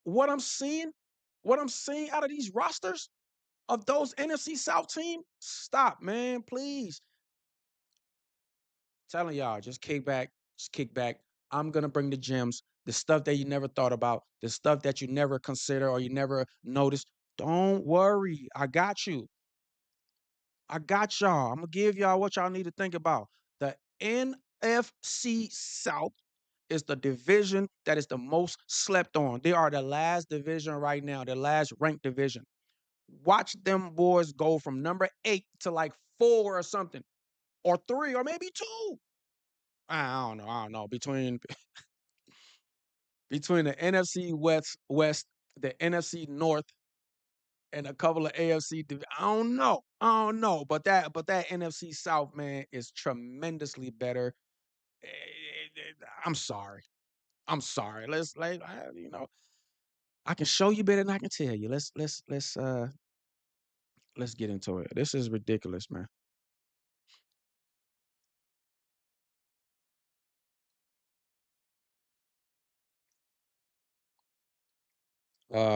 What I'm seeing out of these rosters of those NFC South teams, stop, man, please. Telling y'all, just kick back. I'm going to bring the gems, the stuff that you never thought about, the stuff that you never consider or you never noticed. Don't worry. I got you. I got y'all. I'm going to give y'all what y'all need to think about. The NFC South is the division that is the most slept on. They are the last division right now, the last ranked division. Watch them boys go from number 8 to like 4 or something, or 3, or maybe 2. I don't know. Between the NFC West, the NFC North, and a couple of AFC. I don't know. But that NFC South, man, is tremendously better. I'm sorry. Let's I can show you better than I can tell you. Let's get into it. This is ridiculous, man.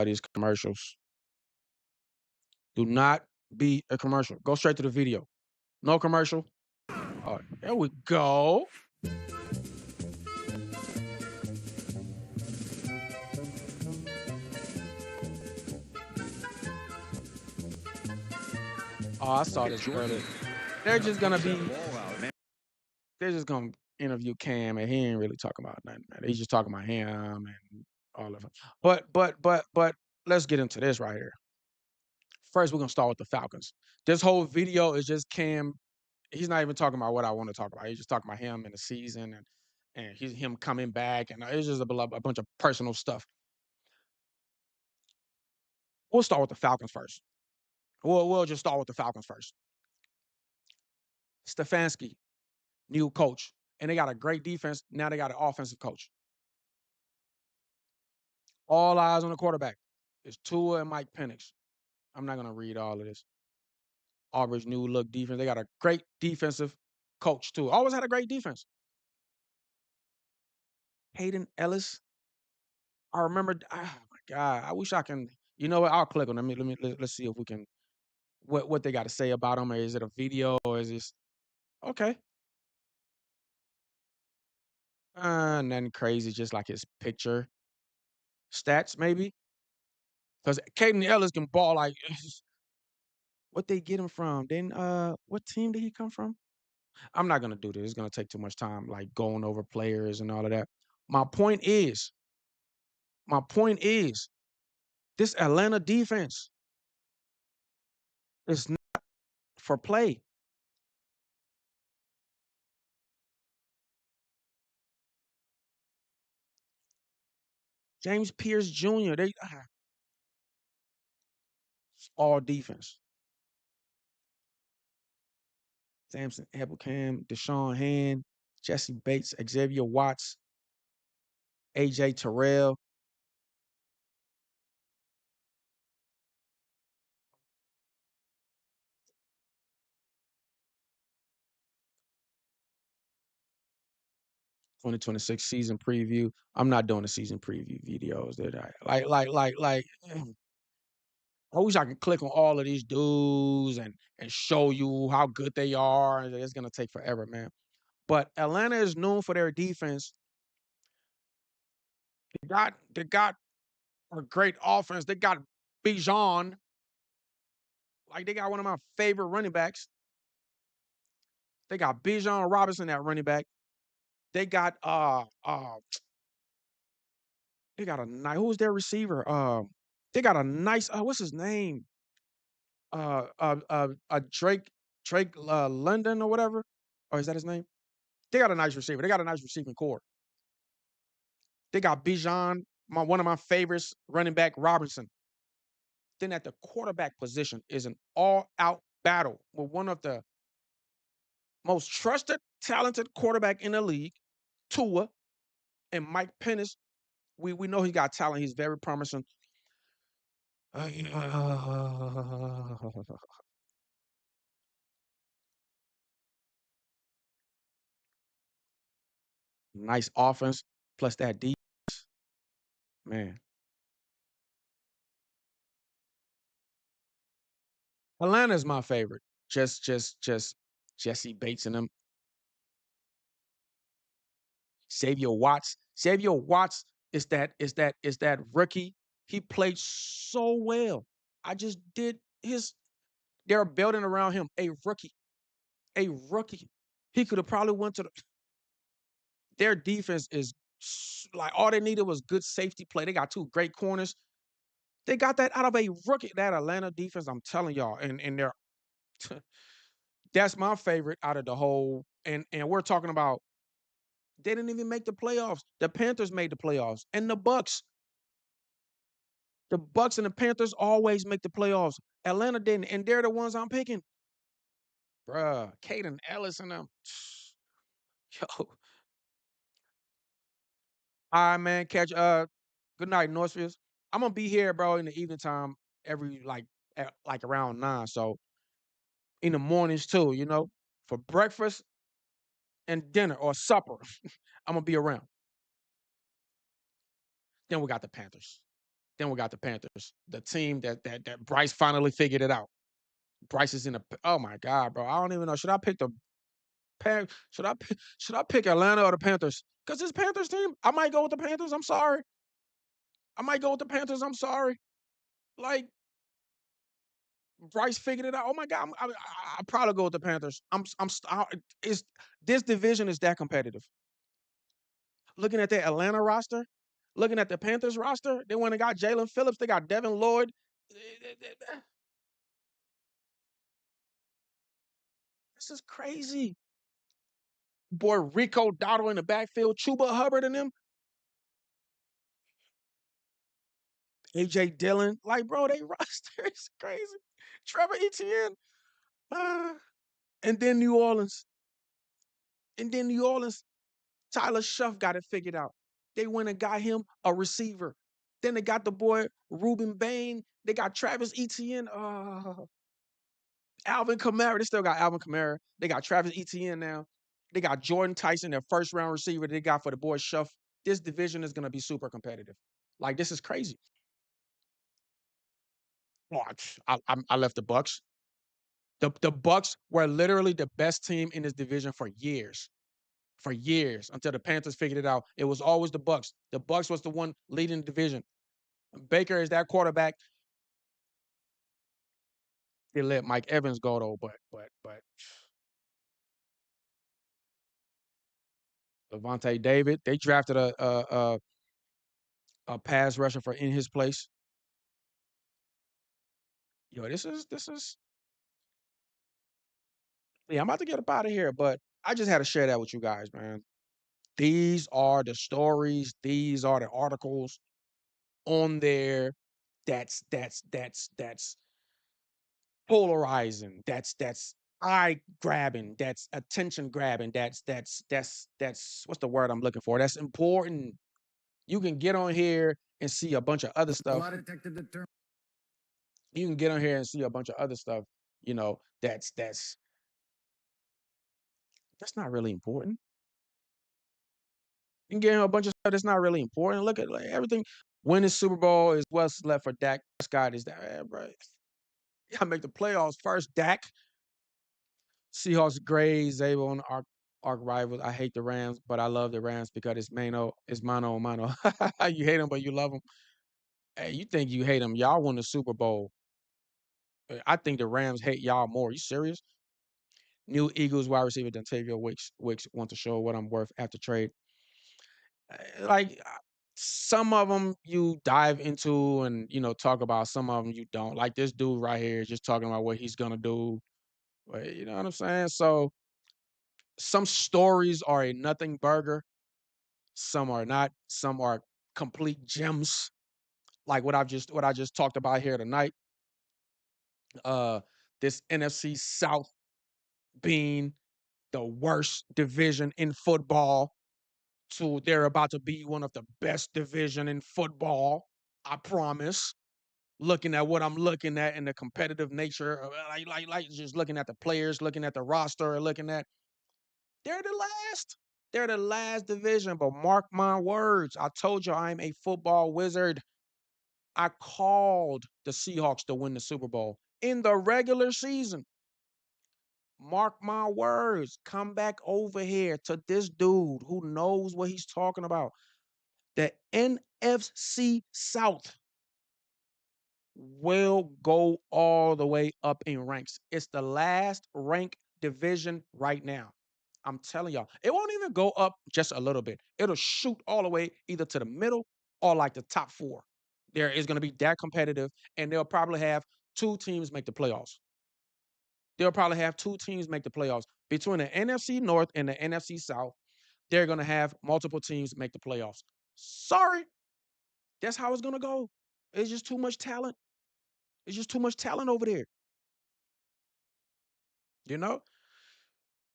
These commercials. Do not be a commercial. Go straight to the video. No commercial. All right, there we go. Oh, I saw this earlier. They're just gonna interviewed Cam, and he ain't really talking about nothing, man. He's just talking about him and all of it. But let's get into this right here. First, we're gonna start with the Falcons. This whole video is just Cam. He's not even talking about what I want to talk about. He's just talking about him and the season and he's him coming back, and it's just a bunch of personal stuff. We'll start with the Falcons first. We'll just start with the Falcons first. Stefanski, new coach, and they got a great defense. Now they got an offensive coach. All eyes on the quarterback. It's Tua and Mike Penix. I'm not gonna read all of this. Auburn's new look defense. They got a great defensive coach too. Always had a great defense. Hayden Ellis. I remember. Oh my God! I wish I can. You know what? I'll click on them. Let's see if we can. What they got to say about him? Or is it a video? Or is this okay? Nothing crazy. Just like his picture stats, maybe. Because Hayden Ellis can ball like. What they get him from? Then what team did he come from? I'm not gonna do this. It's gonna take too much time, like going over players and all of that. My point is, this Atlanta defense is not for play. James Pierce Jr. They all defense. Samson Ebelcam, Deshaun Hand, Jesse Bates, Xavier Watts, AJ Terrell. "2026 season preview." I'm not doing the season preview videos that I like. I wish I could click on all of these dudes and show you how good they are. It's gonna take forever, man. But Atlanta is known for their defense. They got a great offense. They got Bijan. Like they got one of my favorite running backs. They got Bijan Robinson at running back. They got they got a nice, who's their receiver? They got a nice what's his name? Drake London or whatever. Or is that his name? They got a nice receiver. They got a nice receiving core. They got Bijan, one of my favorites, running back Robinson. Then at the quarterback position is an all-out battle with one of the most trusted, talented quarterback in the league, Tua, and Mike Penix. We know he got talent. He's very promising. Nice offense, plus that defense. Man. Atlanta's my favorite. Just Jesse Bates and them. Xavier Watts. Xavier Watts is that rookie. He played so well. I just did they're building around him. A rookie. He could have probably went to their defense is like all they needed was good safety play. They got two great corners. They got that out of a rookie. That Atlanta defense, I'm telling y'all, and they're that's my favorite out of the whole. And we're talking about they didn't even make the playoffs. The Panthers made the playoffs, and the Bucks. The Bucks and the Panthers always make the playoffs. Atlanta didn't, and they're the ones I'm picking. Bruh, Caden Ellis and them. Yo. All right, man. Catch good night, Northfields. I'm gonna be here, bro, in the evening time every like around 9. So in the mornings too, for breakfast and dinner or supper. I'm gonna be around. Then we got the Panthers. The team that Bryce finally figured it out. Bryce is in a. Oh my God, bro! I don't even know. Should I pick the Should I pick Atlanta or the Panthers? Because this Panthers team, I might go with the Panthers. I'm sorry. Like Bryce figured it out. Oh my God, I'll probably go with the Panthers. This division is that competitive. Looking at the Atlanta roster, looking at the Panthers roster, they went and got Jalen Phillips. They got Devin Lloyd. This is crazy. Boy, Rico Dotto in the backfield, Chuba Hubbard and them. AJ Dillon. Like, bro, they roster is crazy. Trevor Etienne. And then New Orleans. Tyler Shuff got it figured out. They went and got him a receiver. Then they got the boy Ruben Bain. They got Travis Etienne. Alvin Kamara. They still got Alvin Kamara. They got Travis Etienne now. They got Jordan Tyson, their first round receiver they got for the boy Shuff. This division is going to be super competitive. Like, this is crazy. Watch. I left the Bucks. The Bucks were literally the best team in this division for years. For years, until the Panthers figured it out. It was always the Bucks. The Bucks was the one leading the division. Baker is that quarterback. They let Mike Evans go though, but Levante David. They drafted a pass rusher for in his place. Yo, this is. Yeah, I'm about to get up out of here, but I just had to share that with you guys, man. These are the stories. These are the articles on there. That's polarizing. That's eye grabbing. That's attention grabbing. That's what's the word I'm looking for? That's important. You can get on here and see a bunch of other stuff. You can get on here and see a bunch of other stuff. You know, that's not really important. You can get a bunch of stuff that's not really important. Look at everything. Winning Super Bowl is what's left for Dak Prescott. Is that right? You gotta make the playoffs first, Dak. Seahawks grade Zabel and arc rivals. I hate the Rams, but I love the Rams because it's mano a mano. You hate them, but you love them. Hey, you think you hate them? Y'all won the Super Bowl. I think the Rams hate y'all more. You serious? New Eagles wide receiver Dontavio Wicks want to show what I'm worth after trade. Like some of them you dive into and talk about. Some of them you don't. Like this dude right here is just talking about what he's gonna do. You know what I'm saying? So some stories are a nothing burger. Some are not. Some are complete gems, like what I just talked about here tonight. This NFC South being the worst division in football, so they're about to be one of the best division in football. I promise. Looking at what I'm looking at and the competitive nature, like just looking at the players, looking at the roster, looking at they're the last. They're the last division, but mark my words. I told you I'm a football wizard. I called the Seahawks to win the Super Bowl in the regular season. Mark my words. Come back over here to this dude who knows what he's talking about. The NFC South will go all the way up in ranks. It's the last ranked division right now. I'm telling y'all, it won't even go up just a little bit. It'll shoot all the way either to the middle or like the top 4. There is going to be that competitive, and they'll probably have 2 teams make the playoffs. They'll probably have 2 teams make the playoffs. Between the NFC North and the NFC South, they're going to have multiple teams make the playoffs. Sorry. That's how it's going to go. It's just too much talent. It's just too much talent over there. You know?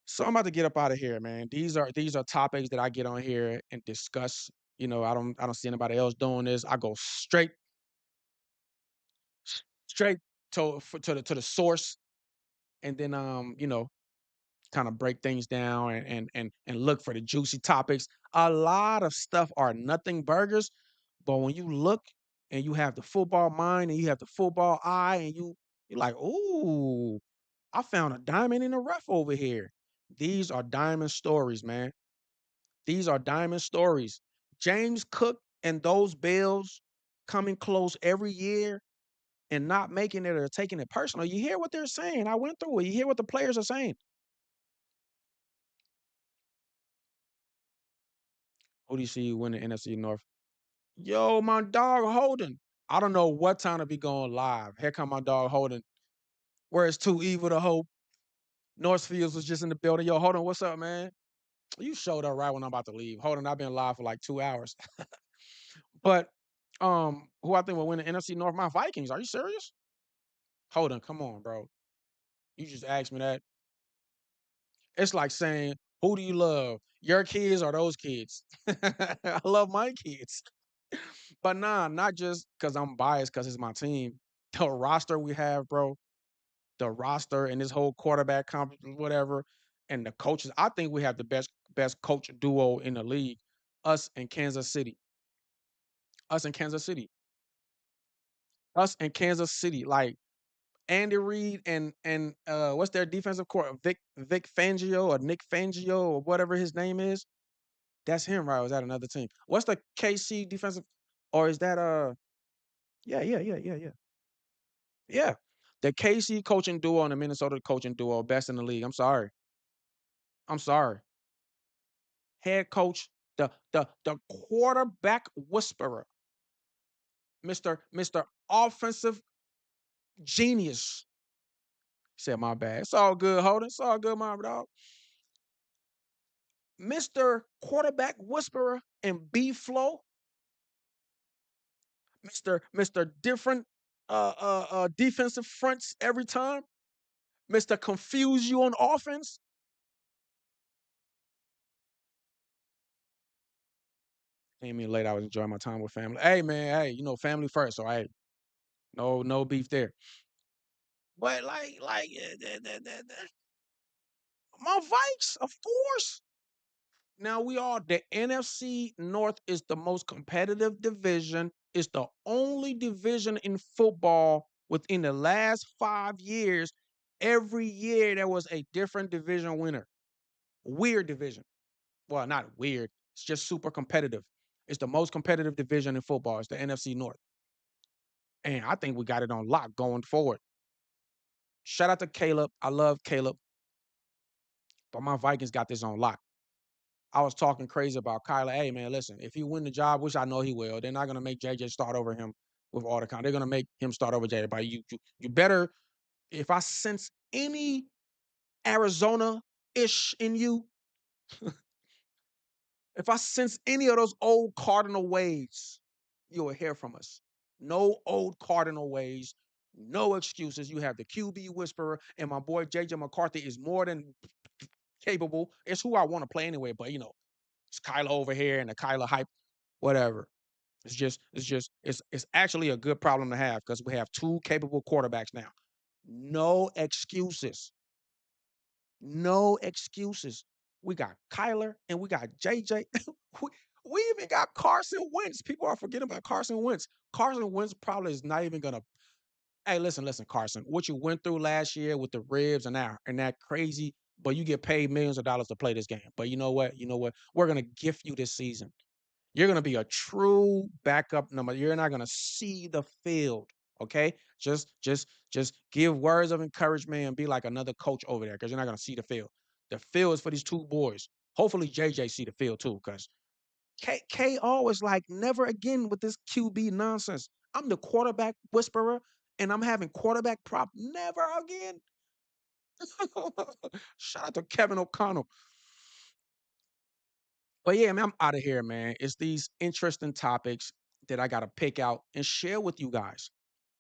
So I'm about to get up out of here, man. These are topics that I get on here and discuss. I don't see anybody else doing this. I go straight to the source, and then kind of break things down and look for the juicy topics. A lot of stuff are nothing burgers, but when you look and you have the football mind and you have the football eye and you're like, ooh, I found a diamond in the rough over here. These are diamond stories, man. These are diamond stories. James Cook and those Bills coming close every year and not making it or taking it personal. You hear what they're saying. I went through it. You hear what the players are saying. Who do you see win the NFC North? Yo, my dog Holden. I don't know what time to be going live. Here come my dog Holden. Where it's too evil to hope. Northfields was just in the building. Yo, Holden, what's up, man? You showed up right when I'm about to leave. Holden, I've been live for like 2 hours. But who I think will win the NFC North? My Vikings. Are you serious? Holden, come on, bro. You just asked me that. It's like saying, who do you love? Your kids or those kids? I love my kids. But nah, not just because I'm biased because it's my team. The roster we have, bro, the roster and this whole quarterback whatever, and the coaches. I think we have the best coach duo in the league. Us and Kansas City. Us and Kansas City. Us and Kansas City. Like Andy Reid and what's their defensive court? Vic Fangio or Nick Fangio or whatever his name is. That's him, right? Or is that another team? What's the KC defensive? Or is that yeah. Yeah. The KC coaching duo and the Minnesota coaching duo, best in the league. I'm sorry. I'm sorry. Head coach, the quarterback whisperer, Mr. Offensive Genius. Said my bad. It's all good, Holden. It's all good, my dog. Mr. Quarterback Whisperer and B Flow. Mr. Different defensive fronts every time. Mr. Confuse you on offense. Came in late. I was enjoying my time with family. Hey man, hey, family first. So hey, no beef there. But like my Vikes, of course. Now the NFC North is the most competitive division. It's the only division in football within the last 5 years. Every year there was a different division winner. Weird division. Well, not weird. It's just super competitive. It's the most competitive division in football. It's the NFC North. And I think we got it on lock going forward. Shout out to Caleb. I love Caleb. But my Vikings got this on lock. I was talking crazy about Kyler. Hey, man, listen, if he win the job, which I know he will, they're not going to make JJ start over him with all the They're going to make him start over JJ. But you better, if I sense any Arizona-ish in you, if I sense any of those old Cardinal ways, you will hear from us. No old Cardinal ways, no excuses. You have the QB whisperer, and my boy JJ McCarthy is more than capable. It's who I want to play anyway, but it's Kyler over here and the Kyler hype, whatever. It's actually a good problem to have because we have 2 capable quarterbacks now. No excuses. No excuses. We got Kyler and we got JJ. we even got Carson Wentz. People are forgetting about Carson Wentz. Carson Wentz probably is not even gonna. Hey, listen, Carson. What you went through last year with the ribs and that crazy, but you get paid millions of dollars to play this game. But you know what? We're gonna gift you this season. You're gonna be a true backup number. You're not gonna see the field. Okay, just give words of encouragement and be like another coach over there because you're not gonna see the field. The field is for these 2 boys. Hopefully JJ see the field too because K always like never again with this QB nonsense. I'm the quarterback whisperer and I'm having quarterback prop. Never again. Shout out to Kevin O'Connell. But yeah, man, I'm out of here, man. It's these interesting topics that I got to pick out and share with you guys.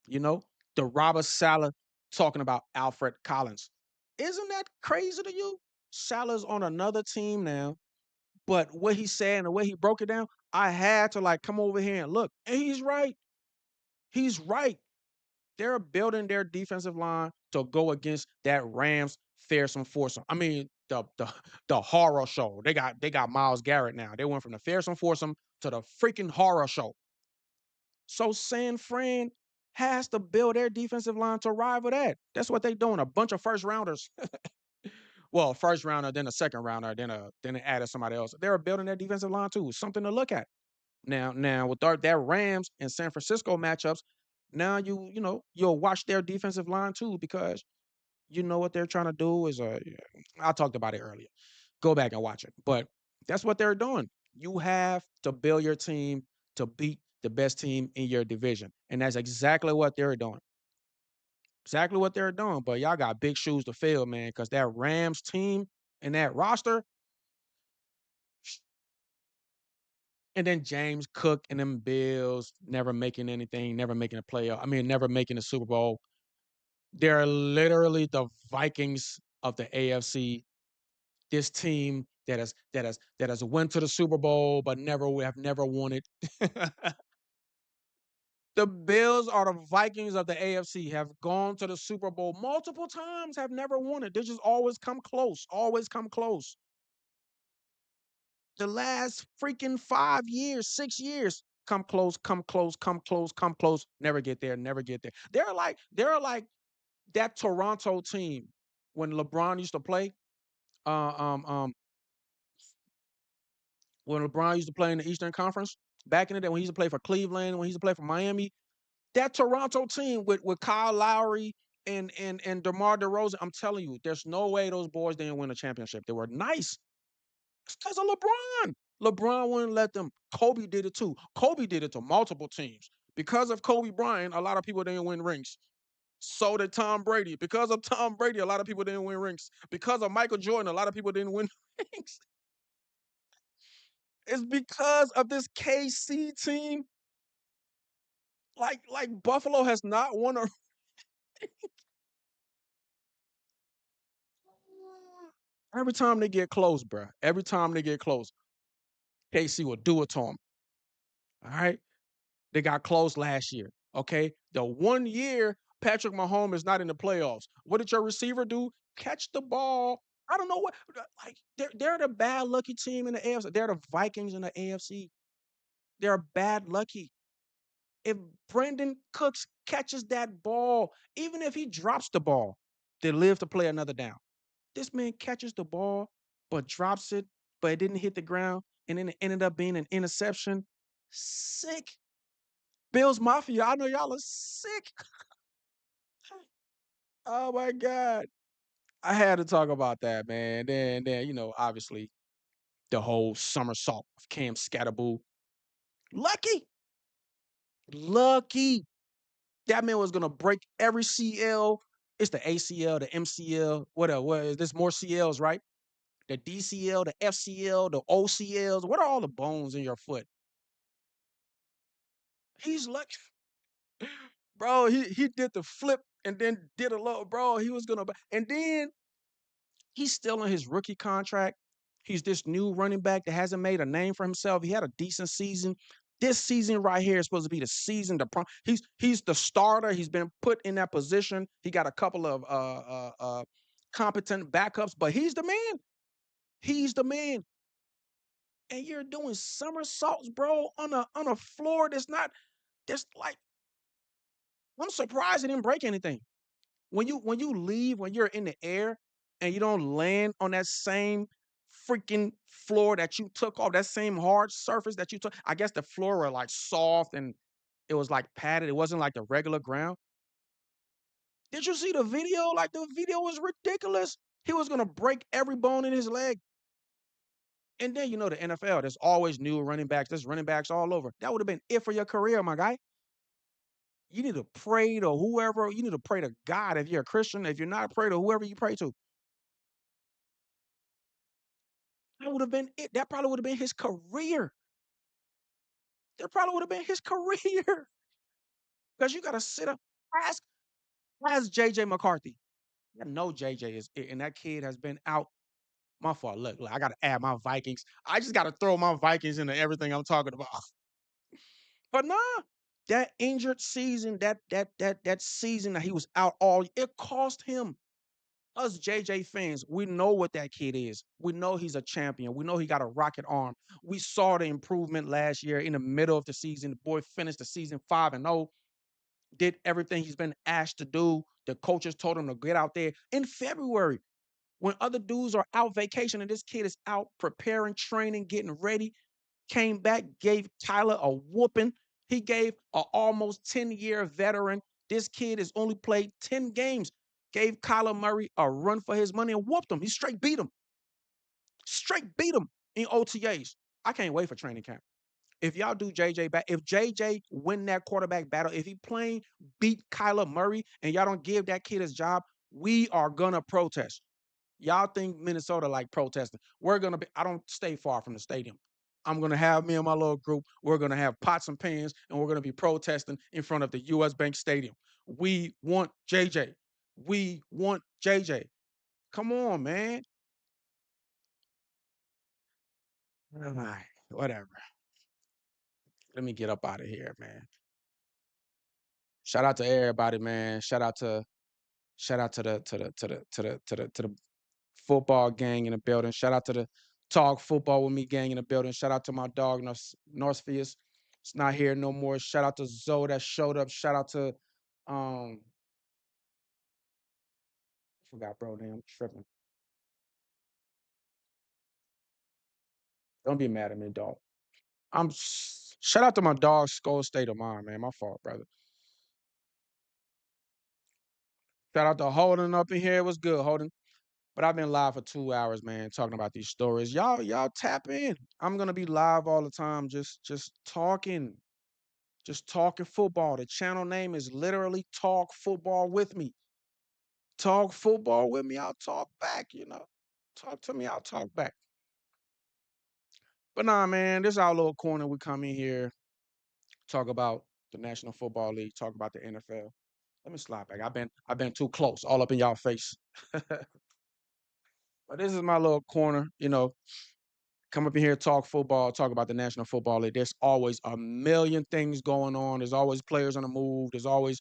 The Robert Saleh talking about Alfred Collins. Isn't that crazy to you? Saleh's on another team now, but what he said and the way he broke it down, I had to come over here and look. And he's right. He's right. They're building their defensive line to go against that Rams fearsome foursome. I mean, the horror show. They got Myles Garrett now. They went from the fearsome foursome to the freaking horror show. So San Fran has to build their defensive line to rival that. That's what they're doing. A bunch of first rounders. Well, first rounder, then a second rounder, then they added somebody else. They're building their defensive line too. Something to look at. Now with that Rams and San Francisco matchups, Now you'll watch their defensive line too because you know what they're trying to do is I talked about it earlier. Go back and watch it. But that's what they're doing. You have to build your team to beat the best team in your division. And that's exactly what they're doing. Exactly what they're doing. But y'all got big shoes to fill, man, because that Rams team and that roster, and then James Cook and them Bills never making anything, never making a playoff. I mean, never making a Super Bowl. They're literally the Vikings of the AFC. This team that has went to the Super Bowl but have never won it. The Bills are the Vikings of the AFC, have gone to the Super Bowl multiple times, have never won it. They just always come close, always come close. The last freaking 5 years, 6 years, come close, come close, come close, come close, never get there, never get there. They're like that Toronto team when LeBron used to play. Uh, um, um, when LeBron used to play in the Eastern Conference back in the day, when he used to play for Cleveland, when he used to play for Miami, that Toronto team with Kyle Lowry and DeMar DeRozan, I'm telling you, there's no way those boys didn't win a championship. They were nice. It's because of LeBron. LeBron wouldn't let them. Kobe did it too. Kobe did it to multiple teams. Because of Kobe Bryant, a lot of people didn't win rings. So did Tom Brady. Because of Tom Brady, a lot of people didn't win rings. Because of Michael Jordan, a lot of people didn't win rings. It's because of this KC team. Like Buffalo has not won a every time they get close, bruh. Every time they get close, KC will do it to them. All right. They got close last year. Okay. The 1 year Patrick Mahomes is not in the playoffs. What did your receiver do? Catch the ball. I don't know what like they're the bad lucky team in the AFC. They're the Vikings in the AFC. They're bad lucky. If Brandon Cooks catches that ball, even if he drops the ball, they live to play another down. This man catches the ball, but drops it, but it didn't hit the ground, and then it ended up being an interception. Sick. Bills Mafia, I know y'all are sick. Oh my God. I had to talk about that, man. Then, obviously, the whole somersault of Cam Scatterboo. Lucky. Lucky. That man was gonna break every CL. It's the ACL, the MCL, what is this more CLs, right? The DCL, the FCL, the OCLs. What are all the bones in your foot? He's lucky. Bro, he did the flip and then did a little, bro. He was gonna and then he's still on his rookie contract. He's this new running back that hasn't made a name for himself. He had a decent season. This season right here is supposed to be the season. He's the starter. He's been put in that position. He got a couple of competent backups, but he's the man. He's the man. And you're doing somersaults, bro, on a floor that's like I'm surprised he didn't break anything. When you leave, when you're in the air and you don't land on that same freaking floor that you took off, that same hard surface that you took. I guess the floor were like soft and it was like padded. It wasn't like the regular ground. Did you see the video? Like the video was ridiculous. He was gonna break every bone in his leg. And then the NFL, there's always new running backs. There's running backs all over. That would have been it for your career, my guy. You need to pray to whoever. You need to pray to God if you're a Christian. If you're not, pray to whoever you pray to. That would have been it. That probably would have been his career. That probably would have been his career. Because you got to sit up. Ask JJ McCarthy. I know JJ is it, and that kid has been out. My fault. Look, I got to add my Vikings. I just got to throw my Vikings into everything I'm talking about. But nah, that injured season, that season that he was out all, it cost him. Us JJ fans, we know what that kid is. We know he's a champion. We know he got a rocket arm. We saw the improvement last year in the middle of the season. The boy finished the season 5-0, did everything he's been asked to do. The coaches told him to get out there in February when other dudes are out vacation and this kid is out preparing, training, getting ready. Came back, gave Tyler a whooping. He gave an almost 10-year veteran. This kid has only played 10 games. Gave Kyler Murray a run for his money and whooped him. He straight beat him. Straight beat him in OTAs. I can't wait for training camp. If y'all do JJ back, if JJ win that quarterback battle, if he beat Kyler Murray and y'all don't give that kid his job, we are gonna protest. Y'all think Minnesota like protesting. We're gonna be, I don't stay far from the stadium. I'm gonna have me and my little group, we're gonna have pots and pans, and we're gonna be protesting in front of the US Bank Stadium. We want JJ. We want JJ. Come on, man. All right, whatever. Let me get up out of here, man. Shout out to everybody, man. Shout out to the football gang in the building. Shout out to the Talk Football with Me gang in the building. Shout out to my dog Northfius. It's not here no more. Shout out to Zoe that showed up. Shout out to I forgot, bro. Damn, I'm tripping. Don't be mad at me, dog. Shout out to my dog Skull State of Mind, man. My fault, brother. Shout out to Holden up in here. What's good, Holden? But I've been live for 2 hours, man, talking about these stories. Y'all tap in. I'm gonna be live all the time, just talking football. The channel name is literally Talk Football with Me. Talk football with me. I'll talk back. Talk to me. I'll talk back. But nah, man, this is our little corner. We come in here, talk about the National Football League, talk about the NFL. Let me slide back. I've been too close, all up in y'all face. But this is my little corner. Come up in here, talk football, talk about the National Football League. There's always a million things going on. There's always players on the move. There's always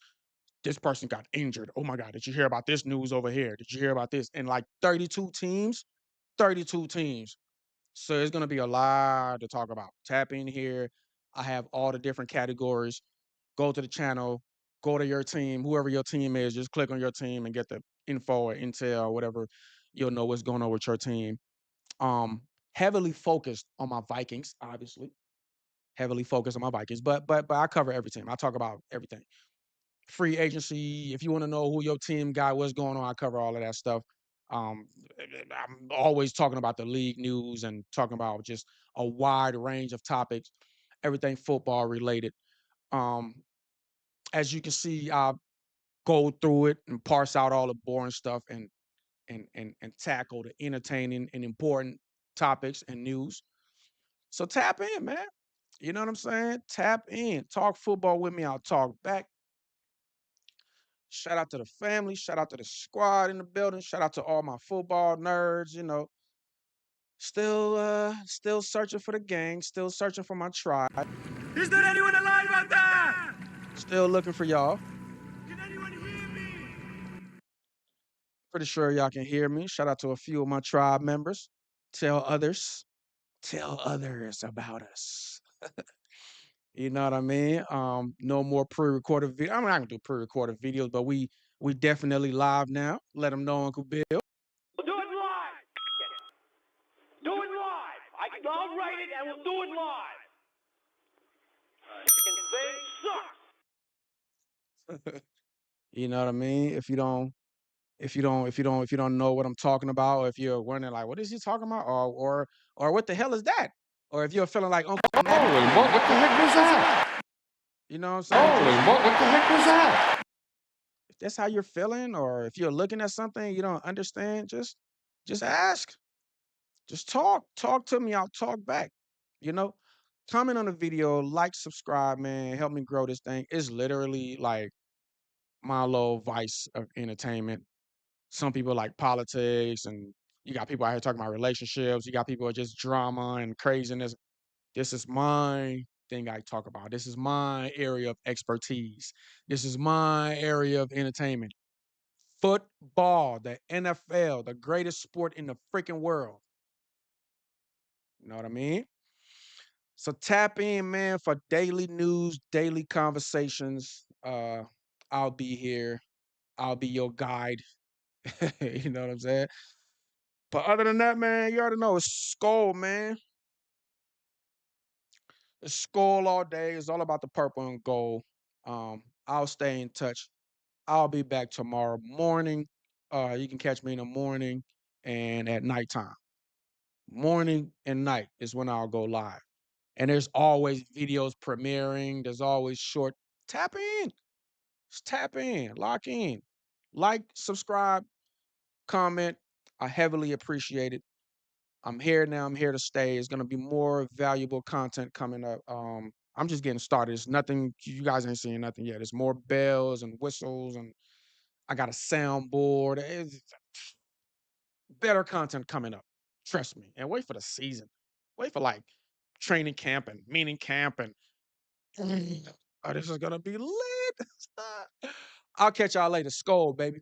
this person got injured. Oh my God, did you hear about this news over here? Did you hear about this? And like 32 teams. So it's gonna be a lot to talk about. Tap in here. I have all the different categories. Go to the channel, go to your team, whoever your team is, just click on your team and get the info or intel or whatever. You'll know what's going on with your team. Heavily focused on my Vikings, obviously. Heavily focused on my Vikings, but I cover every team. I talk about everything. Free agency. If you want to know who your team got, what's going on, I cover all of that stuff. I'm always talking about the league news and talking about just a wide range of topics, everything football related. As you can see, I go through it and parse out all the boring stuff and tackle the entertaining and important topics and news. So tap in, man. You know what I'm saying? Tap in. Talk football with me. I'll talk back. Shout out to the family. Shout out to the squad in the building. Shout out to all my football nerds. Still searching for the gang. Still searching for my tribe. Is there anyone alive out there? Still looking for y'all. Can anyone hear me? Pretty sure y'all can hear me. Shout out to a few of my tribe members. Tell others about us. You know what I mean? No more pre-recorded video. I'm not gonna do pre-recorded videos, but we definitely live now. Let them know, Uncle Bill. We'll do it live. Do it live. I'll write it and we'll do it live. Thing sucks. You know what I mean? If you don't know what I'm talking about, or if you're wondering like, what is he talking about, or what the hell is that? Or if you're feeling like Uncle Holy, what the heck was that? You know what I'm saying? Holy, what the heck was that? If that's how you're feeling, or if you're looking at something you don't understand, just ask. Just talk. Talk to me. I'll talk back. Comment on the video, like, subscribe, man. Help me grow this thing. It's literally like my little vice of entertainment. Some people like politics, and you got people out here talking about relationships. You got people with just drama and craziness. This is my thing I talk about. This is my area of expertise. This is my area of entertainment. Football, the NFL, the greatest sport in the freaking world. You know what I mean? So tap in, man, for daily news, daily conversations. I'll be here. I'll be your guide. You know what I'm saying? But other than that, man, you already know it's Skull, man. It's Skull all day. It's all about the purple and gold. I'll stay in touch. I'll be back tomorrow morning. You can catch me in the morning and at nighttime. Morning and night is when I'll go live. And there's always videos premiering. There's always short. Tap in. Just tap in. Lock in. Like, subscribe, comment. I heavily appreciate it. I'm here now. I'm here to stay. It's gonna be more valuable content coming up. I'm just getting started. It's nothing. You guys ain't seeing nothing yet. There's more bells and whistles, and I got a soundboard. It's better content coming up. Trust me. And wait for the season. Wait for like training camp and meeting camp and oh, this is gonna be lit. I'll catch y'all later. Skull, baby.